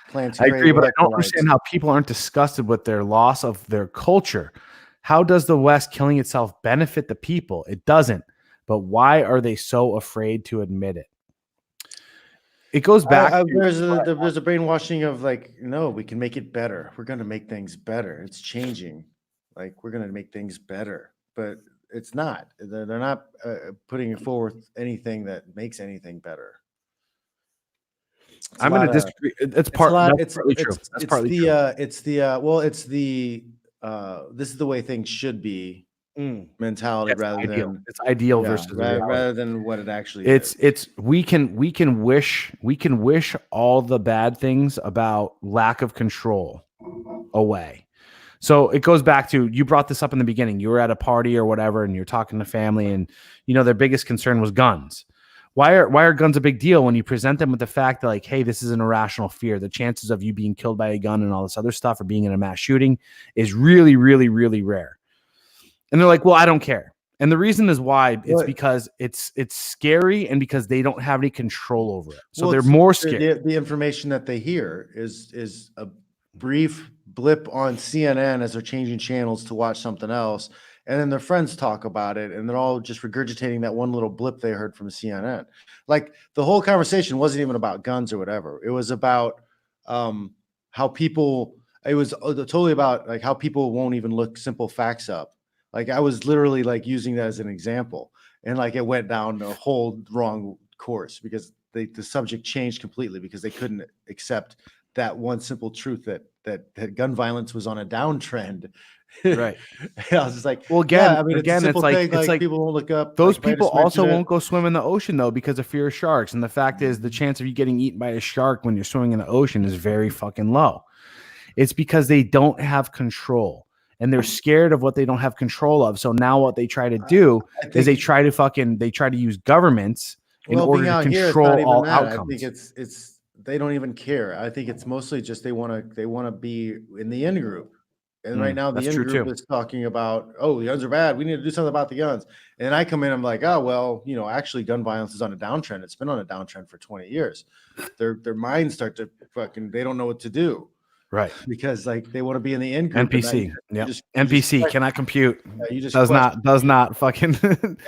Plants I agree, but I don't understand how people aren't disgusted with their loss of their culture. How does the West killing itself benefit the people? It doesn't. But why are they so afraid to admit it? It goes back. There's a brainwashing of like, no, we can make it better. We're going to make things better. It's changing. Like, we're going to make things better, but it's not. They're not putting forward anything that makes anything better. I'm going to disagree. It's partly true. That's partly true. This is the way things should be mentality, it's ideal versus rather than what it actually is. It's we can wish all the bad things about lack of control away. So it goes back to, you brought this up in the beginning. You were at a party or whatever, and you're talking to family, and you know their biggest concern was guns. Why are guns a big deal when you present them with the fact that, like, hey, this is an irrational fear. The chances of you being killed by a gun and all this other stuff, or being in a mass shooting, is really, really, really rare. And they're like, well, I don't care. And the reason is why it's because it's scary, and because they don't have any control over it. So they're more scared. The information that they hear is a brief blip on CNN as they're changing channels to watch something else. And then their friends talk about it, and they're all just regurgitating that one little blip they heard from CNN. Like, the whole conversation wasn't even about guns or whatever. It was about how people, it was totally about like how people won't even look simple facts up. Like, I was literally like using that as an example, and like it went down a whole wrong course because the subject changed completely because they couldn't accept that one simple truth that gun violence was on a downtrend. Right. I was just like, Well, yeah, again, I mean, it's a it's simple like thing. Like people won't look up. those like, if I people just mention also it- won't go swim in the ocean though because of fear of sharks. And the fact is, the chance of you getting eaten by a shark when you're swimming in the ocean is very fucking low. It's because they don't have control and they're scared of what they don't have control of. So now what they try to do I is they think, try to use governments in well, order being to out here, it's not control even all that. I outcomes. think it's they don't even care. I think it's mostly just they want to be in the in group. And right now, the that's in true group too. is talking about, oh, the guns are bad. We need to do something about the guns. And I come in, I'm like, oh, well, actually, gun violence is on a downtrend. It's been on a downtrend for 20 years. Their minds start to they don't know what to do Right. because like they want to be in the in group. NPC. You Yeah. just NPC cannot compute. you just Does question- not fucking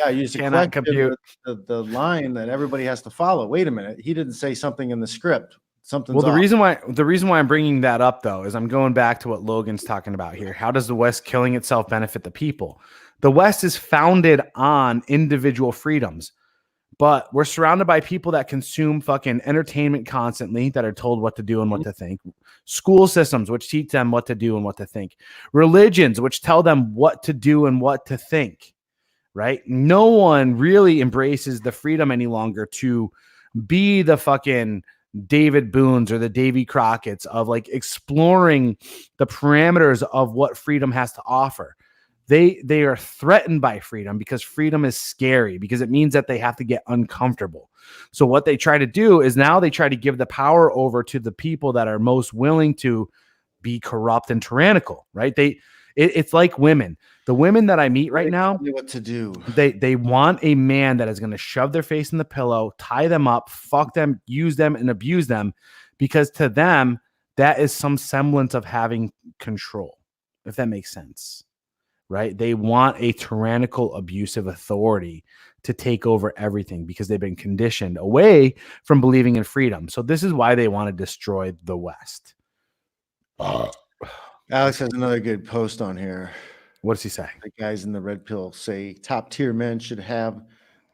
Yeah, you just cannot question compute. the line that everybody has to follow. Wait a minute, he didn't say something in the script. Something's Well, the off. reason why I'm bringing that up though is I'm going back to what Logan's talking about here. How does the West killing itself benefit the people? The West is founded on individual freedoms, but we're surrounded by people that consume fucking entertainment constantly, that are told what to do and what to think. School systems which teach them what to do and what to think. Religions which tell them what to do and what to think. Right? No one really embraces the freedom any longer to be the fucking David Boones or the Davy Crockett's of like exploring the parameters of what freedom has to offer. They are threatened by freedom because freedom is scary, because it means that they have to get uncomfortable. So what they try to do is now they try to give the power over to the people that are most willing to be corrupt and tyrannical, right? It's like women. The women that I meet right now, Tell you what to do. they want a man that is going to shove their face in the pillow, tie them up, fuck them, use them, and abuse them, because to them, that is some semblance of having control, if that makes sense, right? They want a tyrannical, abusive authority to take over everything because they've been conditioned away from believing in freedom. So this is why they want to destroy the West. Alex has another good post on here. What does he say? The guys in the red pill say top tier men should have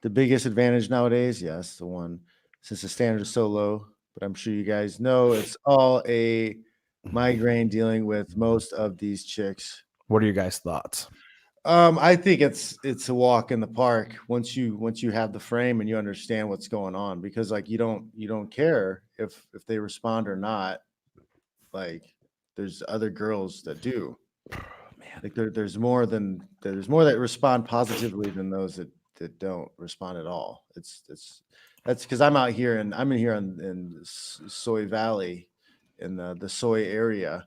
the biggest advantage nowadays. Yes, the one, since the standard is so low. But I'm sure you guys know it's all a migraine dealing with most of these chicks. What are your guys' thoughts? I think it's a walk in the park once you have the frame and you understand what's going on, because like you don't care if they respond or not. Like there's other girls that do. Man, like there's more that respond positively than those that don't respond at all. That's because I'm in here in Soy Valley, in the Soy area.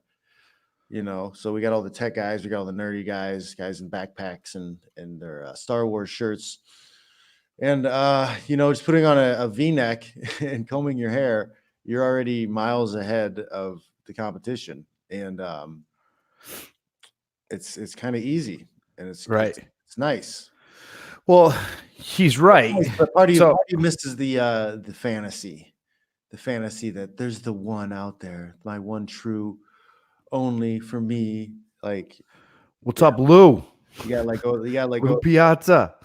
So we got all the tech guys, we got all the nerdy guys in backpacks and their Star Wars shirts, and just putting on a V-neck and combing your hair, you're already miles ahead of the competition, and it's kind of easy, and it's right. It's nice. Well, he's right. But part of you misses the fantasy that there's the one out there, my one true, only for me. Like, what's up, Lou? Lou Piazza.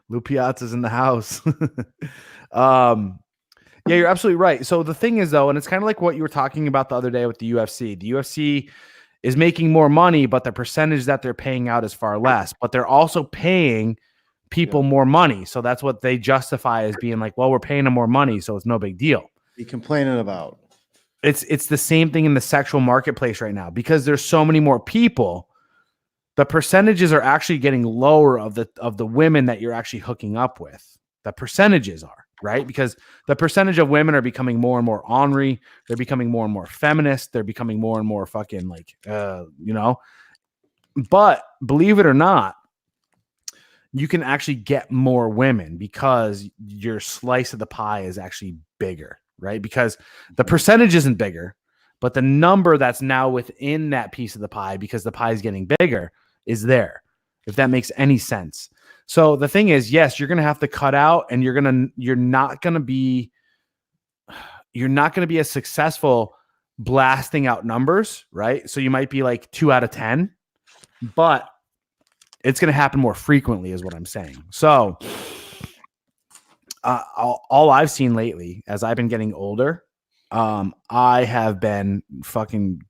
Lou Piazza's in the house. Yeah, you're absolutely right. So the thing is, though, and it's kind of like what you were talking about the other day with the UFC. The UFC is making more money, but the percentage that they're paying out is far less. But they're also paying people more money. So that's what they justify as being like, well, we're paying them more money, so it's no big deal. Be complaining about. It's the same thing in the sexual marketplace right now, because there's so many more people. The percentages are actually getting lower of the women that you're actually hooking up with. The percentages are, right? Because the percentage of women are becoming more and more ornery. They're becoming more and more feminist. They're becoming more and more fucking like, But believe it or not, you can actually get more women because your slice of the pie is actually bigger, right? Because the percentage isn't bigger, but the number that's now within that piece of the pie, because the pie is getting bigger, is there, if that makes any sense. So the thing is, yes, you're going to have to cut out, and you're not going to be as successful blasting out numbers, right? So you might be like 2 out of 10, but it's going to happen more frequently is what I'm saying. So all I've seen lately as I've been getting older, I have been fucking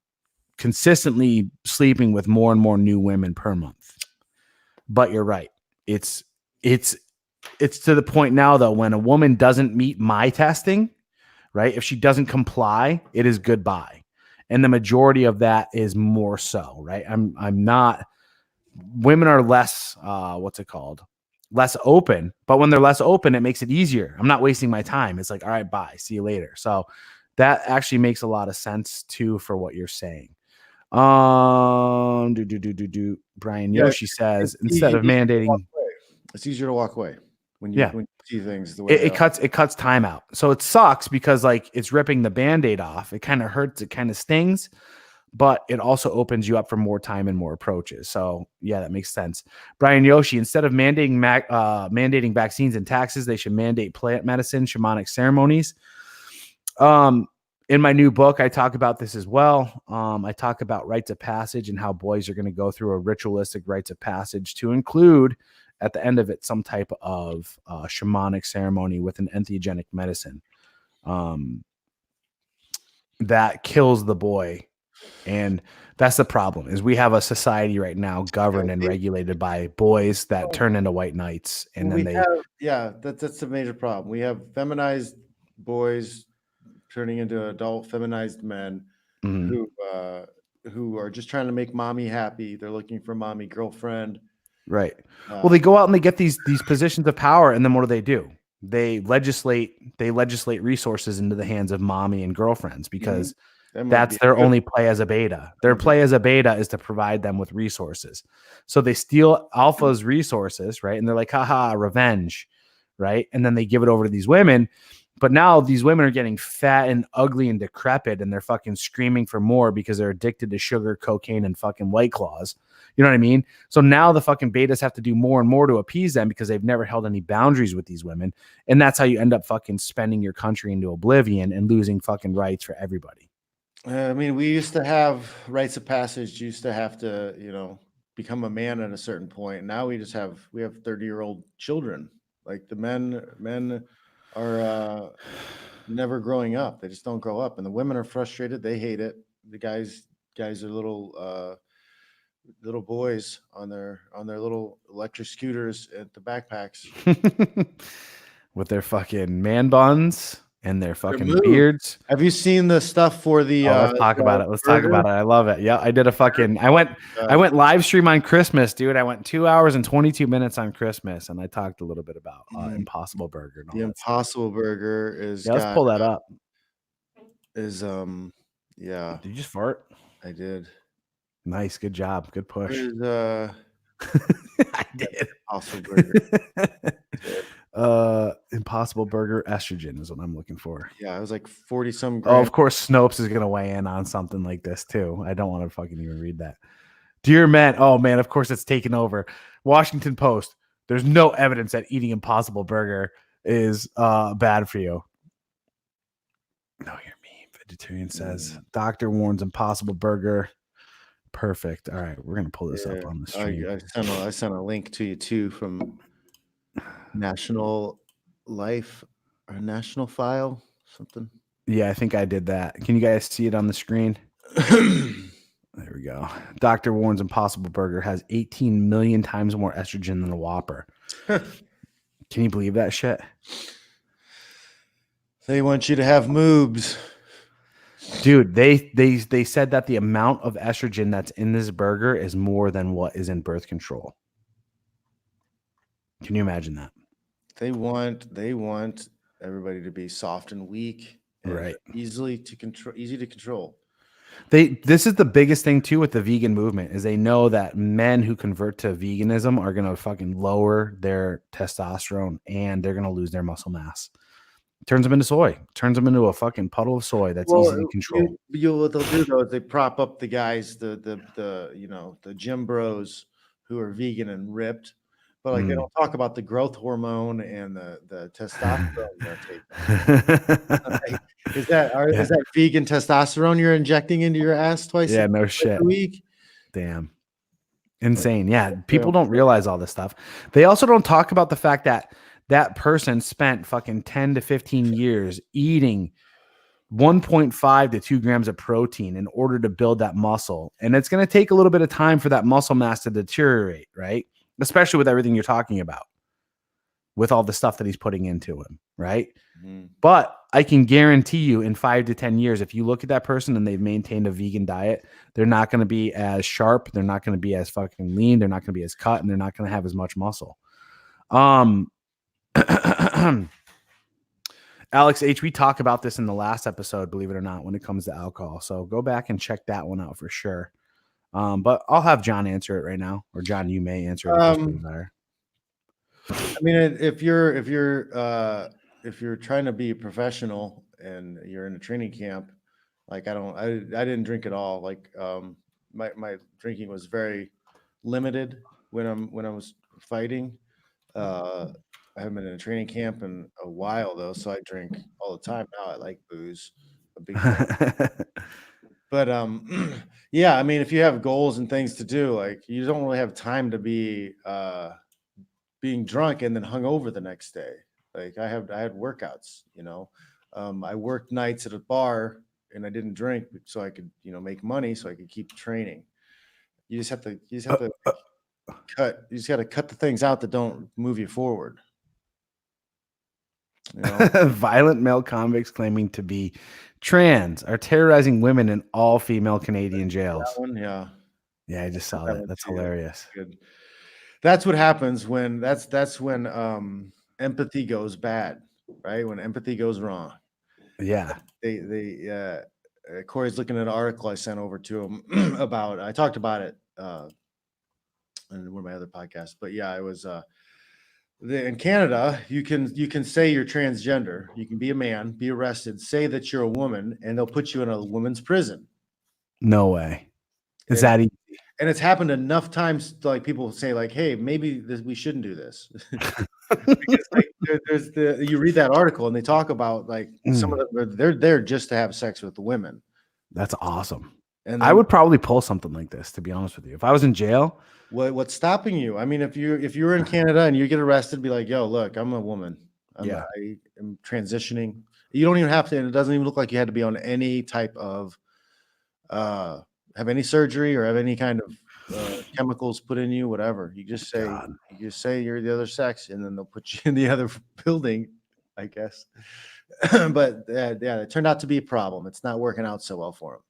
consistently sleeping with more and more new women per month. But you're right. It's to the point now though, when a woman doesn't meet my testing, right? If she doesn't comply, it is goodbye. And the majority of that is more so, right? I'm not, women are less, what's it called? Less open, but when they're less open, it makes it easier. I'm not wasting my time. It's like, all right, bye, see you later. So that actually makes a lot of sense too for what you're saying. Brian Yoshi says instead of mandating, it's easier to walk away when you see things the way it cuts time out. So it sucks because like it's ripping the Band-Aid off. It kind of hurts, it kind of stings, but it also opens you up for more time and more approaches. So yeah, that makes sense. Brian Yoshi, instead of mandating vaccines and taxes, they should mandate plant medicine, shamanic ceremonies. In my new book, I talk about this as well. I talk about rites of passage and how boys are going to go through a ritualistic rites of passage to include at the end of it some type of shamanic ceremony with an entheogenic medicine that kills the boy. And that's the problem, is we have a society right now governed and regulated by boys that turn into white knights. And then that's a major problem. We have feminized boys turning into adult feminized men who are just trying to make mommy happy. They're looking for mommy girlfriend. Right. Well, they go out and they get these positions of power, and then what do? They legislate resources into the hands of mommy and girlfriends because that's their only play as a beta. Their play as a beta is to provide them with resources. So they steal alpha's resources, right? And they're like, haha, revenge, right? And then they give it over to these women. But now these women are getting fat and ugly and decrepit, and they're fucking screaming for more because they're addicted to sugar, cocaine, and fucking White Claws. You know what I mean? So now the fucking betas have to do more and more to appease them because they've never held any boundaries with these women. And that's how you end up fucking spending your country into oblivion and losing fucking rights for everybody. I mean, we used to have rites of passage. You used to have to, become a man at a certain point. Now we have 30-year-old children. Like the men are never growing up. They just don't grow up. And the women are frustrated. They hate it. The guys are little boys on their little electric scooters at the backpacks with their fucking man buns and their fucking beards. Have you seen the stuff for the let's talk about it. Let's talk about it. I love it. Yeah, I did I went live stream on Christmas, dude. I went 2 hours and 22 minutes on Christmas, and I talked a little bit about Impossible Burger. The Impossible Burger is let's pull that up. Did you just fart? I did. Nice, good job, good push. I did. Impossible Burger. Impossible Burger estrogen is what I'm looking for. Yeah, it was like 40 some grams. Oh, of course Snopes is gonna weigh in on something like this too. I don't want to fucking even read that. Dear men, oh man, of course it's taken over. Washington Post. There's no evidence that eating Impossible Burger is bad for you. No, you're mean. Vegetarian says doctor warns Impossible Burger. Perfect. All right, we're gonna pull this up on the stream. I sent a link to you too from National Life or National File something. Yeah, I think I did that. Can you guys see it on the screen? There we go. Doctor warns Impossible Burger has 18 million times more estrogen than a Whopper. Can you believe that shit? They want you to have moobs. Dude, they said that the amount of estrogen that's in this burger is more than what is in birth control. Can you imagine that? They want everybody to be soft and weak, and right? Easy to control. This is the biggest thing too with the vegan movement is they know that men who convert to veganism are going to fucking lower their testosterone and they're going to lose their muscle mass. Turns them into soy. Turns them into a fucking puddle of soy that's easy to control. What they'll do though is they prop up the guys, the gym bros who are vegan and ripped, but like they don't talk about the growth hormone and the testosterone they're taking. Is that vegan testosterone you're injecting into your ass twice a week? Damn. Insane. Yeah. People don't realize all this stuff. They also don't talk about the fact that that person spent fucking 10 to 15 years eating 1.5 to 2 grams of protein in order to build that muscle. And it's going to take a little bit of time for that muscle mass to deteriorate, right? Especially with everything you're talking about, with all the stuff that he's putting into him, right? Mhm. But I can guarantee you in 5 to 10 years, if you look at that person and they've maintained a vegan diet, they're not going to be as sharp. They're not going to be as fucking lean. They're not going to be as cut, and they're not going to have as much muscle. Alex H, we talk about this in the last episode, believe it or not, when it comes to alcohol. So go back and check that one out for sure. But I'll have John answer it right now, or John, you may answer it if you desire. I mean, if you're trying to be a professional and you're in a training camp, like I didn't drink at all. Like my drinking was very limited when I was fighting. I haven't been in a training camp in a while though, so I drink all the time now. I like booze, a big fan. But yeah, I mean, if you have goals and things to do, like you don't really have time to be being drunk and then hungover the next day. Like I had workouts, you know. I worked nights at a bar and I didn't drink so I could, you know, make money so I could keep training. You just have to cut. You just got to cut the things out that don't move you forward. You know? Violent male convicts claiming to be trans are terrorizing women in all female Canadian jails. That one, yeah. Yeah, I just saw that. That's hilarious. Good. That's what happens when that's when empathy goes bad, right? When empathy goes wrong. Yeah. Corey's looking at an article I sent over to him about. I talked about it in one of my other podcasts, but yeah, it was in Canada. You can say you're transgender. You can be a man, be arrested, say that you're a woman, and they'll put you in a women's prison. No way. Is that easy? And it's happened enough times, like people say, like, "Hey, maybe we shouldn't do this." Because like, you read that article and they talk about like some of them, they're there just to have sex with the women. That's awesome. And I would probably pull something like this, to be honest with you. If I was in jail, what's stopping you? I mean, if you're in Canada and you get arrested, be like, "Yo, look, I'm a woman. I am transitioning." You don't even have to, and it doesn't even look like you had to be on any type of have any surgery or have any kind of chemicals put in you, whatever. You just say you're the other sex, and then they'll put you in the other building, I guess. But yeah, it turned out to be a problem. It's not working out so well for him.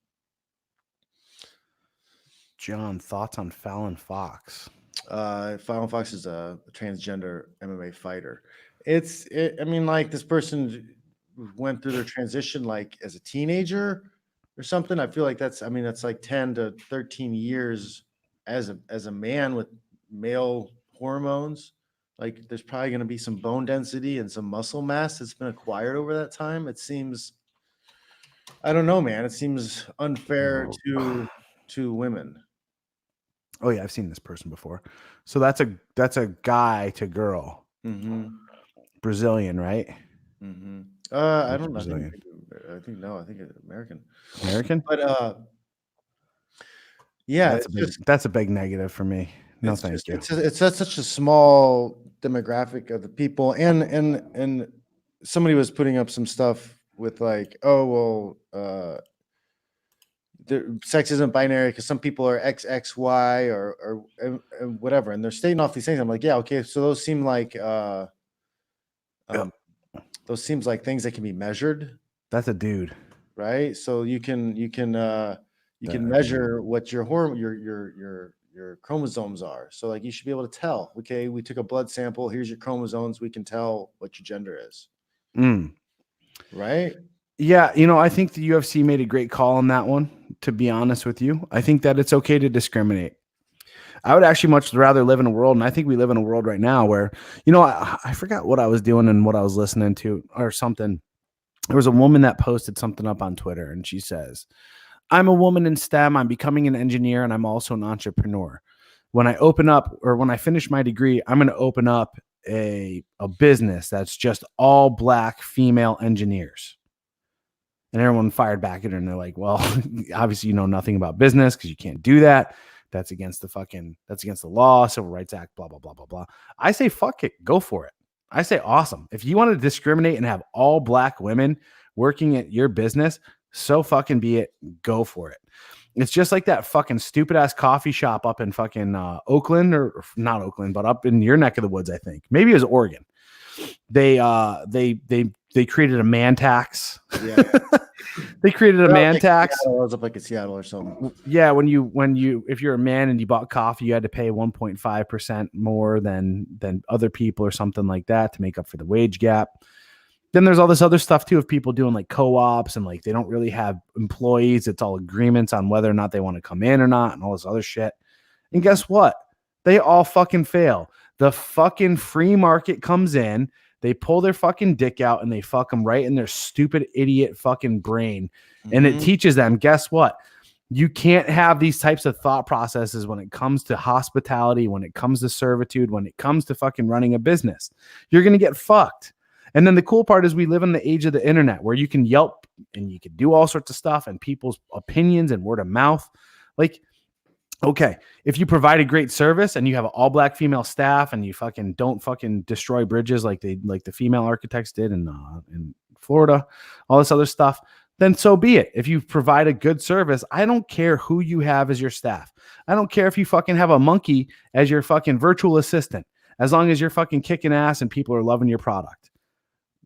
John, thoughts on Fallon Fox? Fallon Fox is a transgender MMA fighter. I mean, like this person went through their transition like as a teenager or something. I feel like that's like 10 to 13 years as a man with male hormones. Like there's probably going to be some bone density and some muscle mass that's been acquired over that time. It seems, I don't know, man. It seems unfair to women. Oh yeah, I've seen this person before. So that's a guy to girl. Mm-hmm. Brazilian, right? Mm-hmm. I don't know. I think it's American. American? But yeah, that's a big negative for me. No, thank you. It's such a small demographic of the people, and somebody was putting up some stuff with like, oh well, the sex isn't binary because some people are XXY or whatever, and they're stating off these things. I'm like, yeah, okay, so those seem like those seems like things that can be measured. That's a dude, right? So you can measure what your chromosomes are. So like you should be able to tell. Okay, we took a blood sample. Here's your chromosomes. We can tell what your gender is. Right? Yeah, I think the UFC made a great call on that one. To be honest with you, I think that it's okay to discriminate. I would actually much rather live in a world, and I think we live in a world right now where, I forgot what I was doing and what I was listening to or something. There was a woman that posted something up on Twitter, and she says, I'm a woman in STEM, I'm becoming an engineer, and I'm also an entrepreneur. When I finish my degree, I'm going to open up a business that's just all black female engineers. And everyone fired back at her, and they're like, well, obviously you know nothing about business because you can't do that. That's against the law, Civil Rights Act, blah, blah, blah, blah, blah. I say, fuck it, go for it. I say, awesome. If you want to discriminate and have all black women working at your business, so fucking be it. Go for it. It's just like that fucking stupid ass coffee shop up in fucking Oakland, or not Oakland, but up in your neck of the woods. I think maybe it was Oregon. They created a man tax. Yeah. They created a man tax. Seattle, it was up like in Seattle or something. Yeah, when you if you're a man and you bought coffee, you had to pay 1.5% more than other people or something like that to make up for the wage gap. Then there's all this other stuff too of people doing like co-ops and like they don't really have employees. It's all agreements on whether or not they want to come in or not and all this other shit. And guess what? They all fucking fail. The fucking free market comes in, they pull their fucking dick out and they fuck them right in their stupid idiot fucking brain. And it teaches them, guess what? You can't have these types of thought processes when it comes to hospitality, when it comes to servitude, when it comes to fucking running a business. You're going to get fucked. And then the cool part is we live in the age of the internet where you can Yelp and you can do all sorts of stuff and people's opinions and word of mouth. Like, okay, if you provide a great service and you have an all black female staff and you fucking don't fucking destroy bridges like the female architects did in Florida, all this other stuff, then so be it. If you provide a good service, I don't care who you have as your staff. I don't care if you fucking have a monkey as your fucking virtual assistant, as long as you're fucking kicking ass and people are loving your product.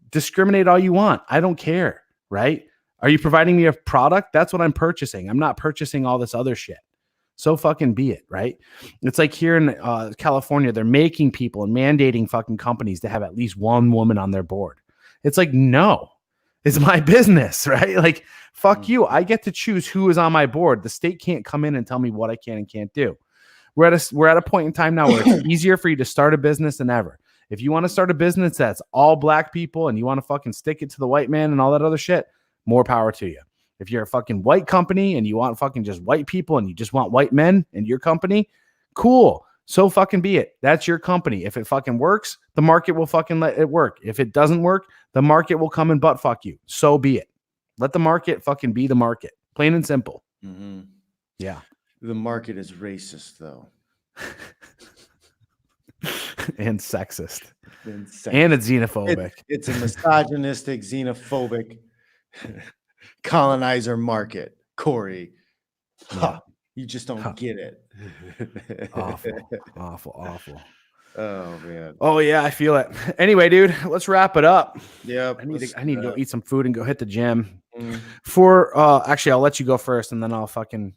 Discriminate all you want. I don't care, right? Are you providing me a product? That's what I'm purchasing. I'm not purchasing all this other shit. So fucking be it, right? It's like here in California, they're making people and mandating fucking companies to have at least one woman on their board. It's like, no, it's my business, right? Like, fuck you. I get to choose who is on my board. The state can't come in and tell me what I can and can't do. We're at a point in time now where it's easier for you to start a business than ever. If you want to start a business that's all black people and you want to fucking stick it to the white man and all that other shit, more power to you. If you're a fucking white company and you want fucking just white people and you just want white men in your company, cool. So fucking be it. That's your company. If it fucking works, the market will fucking let it work. If it doesn't work, the market will come and butt fuck you. So be it. Let the market fucking be the market. Plain and simple. Mm-hmm. Yeah. The market is racist, though. And sexist. And it's xenophobic. It's a misogynistic, xenophobic colonizer market. Corey. Yeah. You just don't get it. Awful. Oh, man. Oh, yeah, I feel it. Anyway, dude, let's wrap it up. Yeah. I need to go eat some food and go hit the gym. Mm. Actually, I'll let you go first and then I'll fucking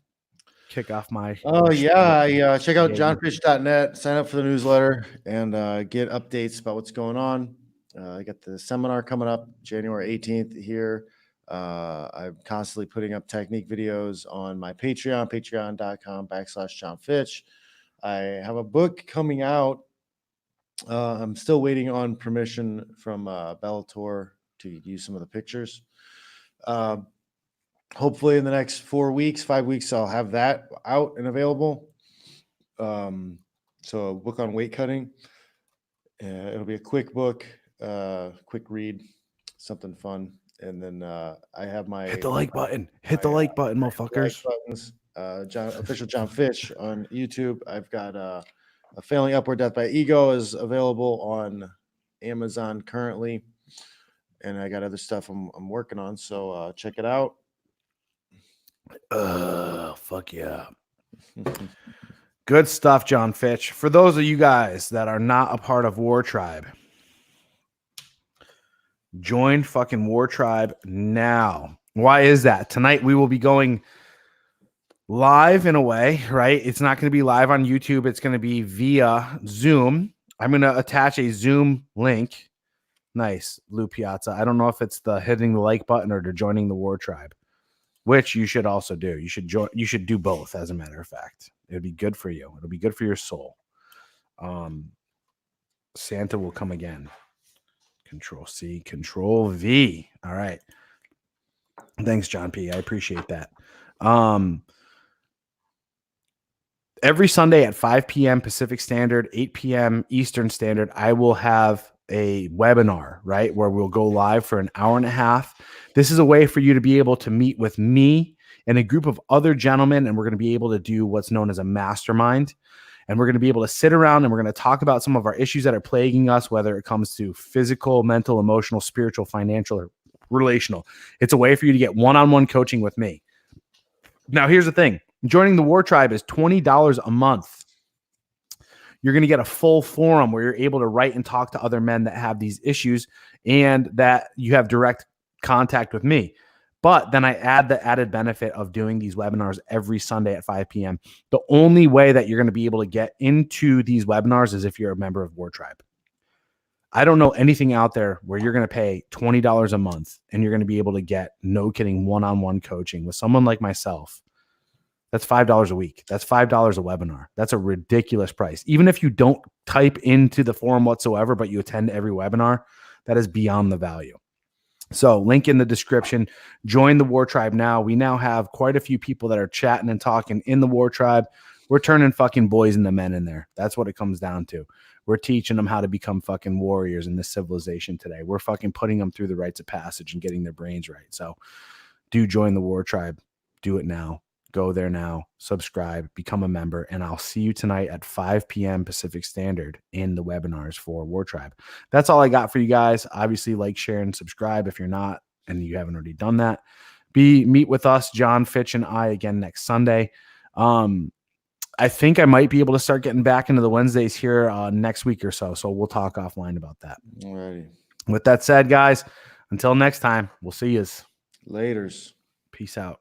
kick off my. Oh, yeah. Check out johnfish.net, sign up for the newsletter, and get updates about what's going on. I got the seminar coming up January 18th here. I'm constantly putting up technique videos on my Patreon, patreon.com/JohnFitch. I have a book coming out. I'm still waiting on permission from Bellator to use some of the pictures. Hopefully in the next 5 weeks, I'll have that out and available. So a book on weight cutting. It'll be a quick book, quick read, something fun. And then I have my hit the like button, motherfuckers. Buttons, official John Fitch on YouTube. I've got a Failing Upward Death by Ego is available on Amazon currently, and I got other stuff I'm working on. So check it out. Fuck yeah. Good stuff, John Fitch. For those of you guys that are not a part of War Tribe, join fucking War Tribe now. Why is that? Tonight we will be going live in a way, right? It's not going to be live on YouTube. It's going to be via Zoom. I'm going to attach a Zoom link. Nice, Lou Piazza. I don't know if it's the hitting the like button or to joining the War Tribe, which you should also do. You should join. You should do both, as a matter of fact. It would be good for you. It'll be good for your soul. Santa will come again. Control C, Control V. All right. Thanks, John P. I appreciate that. Every Sunday at 5 p.m. Pacific Standard, 8 p.m. Eastern Standard, I will have a webinar, right, where we'll go live for an hour and a half. This is a way for you to be able to meet with me and a group of other gentlemen, and we're going to be able to do what's known as a mastermind. And we're going to be able to sit around and we're going to talk about some of our issues that are plaguing us, whether it comes to physical, mental, emotional, spiritual, financial, or relational. It's a way for you to get one-on-one coaching with me. Now, here's the thing. Joining the War Tribe is $20 a month. You're going to get a full forum where you're able to write and talk to other men that have these issues and that you have direct contact with me. But then I add the added benefit of doing these webinars every Sunday at 5 p.m. The only way that you're going to be able to get into these webinars is if you're a member of War Tribe. I don't know anything out there where you're going to pay $20 a month and you're going to be able to get, no kidding, one-on-one coaching with someone like myself. That's $5 a week. That's $5 a webinar. That's a ridiculous price. Even if you don't type into the forum whatsoever, but you attend every webinar, that is beyond the value. So link in the description. Join the War Tribe now. We now have quite a few people that are chatting and talking in the War Tribe. We're turning fucking boys into men in there. That's what it comes down to. We're teaching them how to become fucking warriors in this civilization today. We're fucking putting them through the rites of passage and getting their brains right. So do join the War Tribe. Do it now. Go there now, subscribe, become a member, and I'll see you tonight at 5 p.m. Pacific Standard in the webinars for War Tribe. That's all I got for you guys. Obviously, like, share, and subscribe if you're not and you haven't already done that. Meet with us, John, Fitch, and I again next Sunday. I think I might be able to start getting back into the Wednesdays here next week or so. So we'll talk offline about that. Alrighty. With that said, guys, until next time, we'll see you. Laters. Peace out.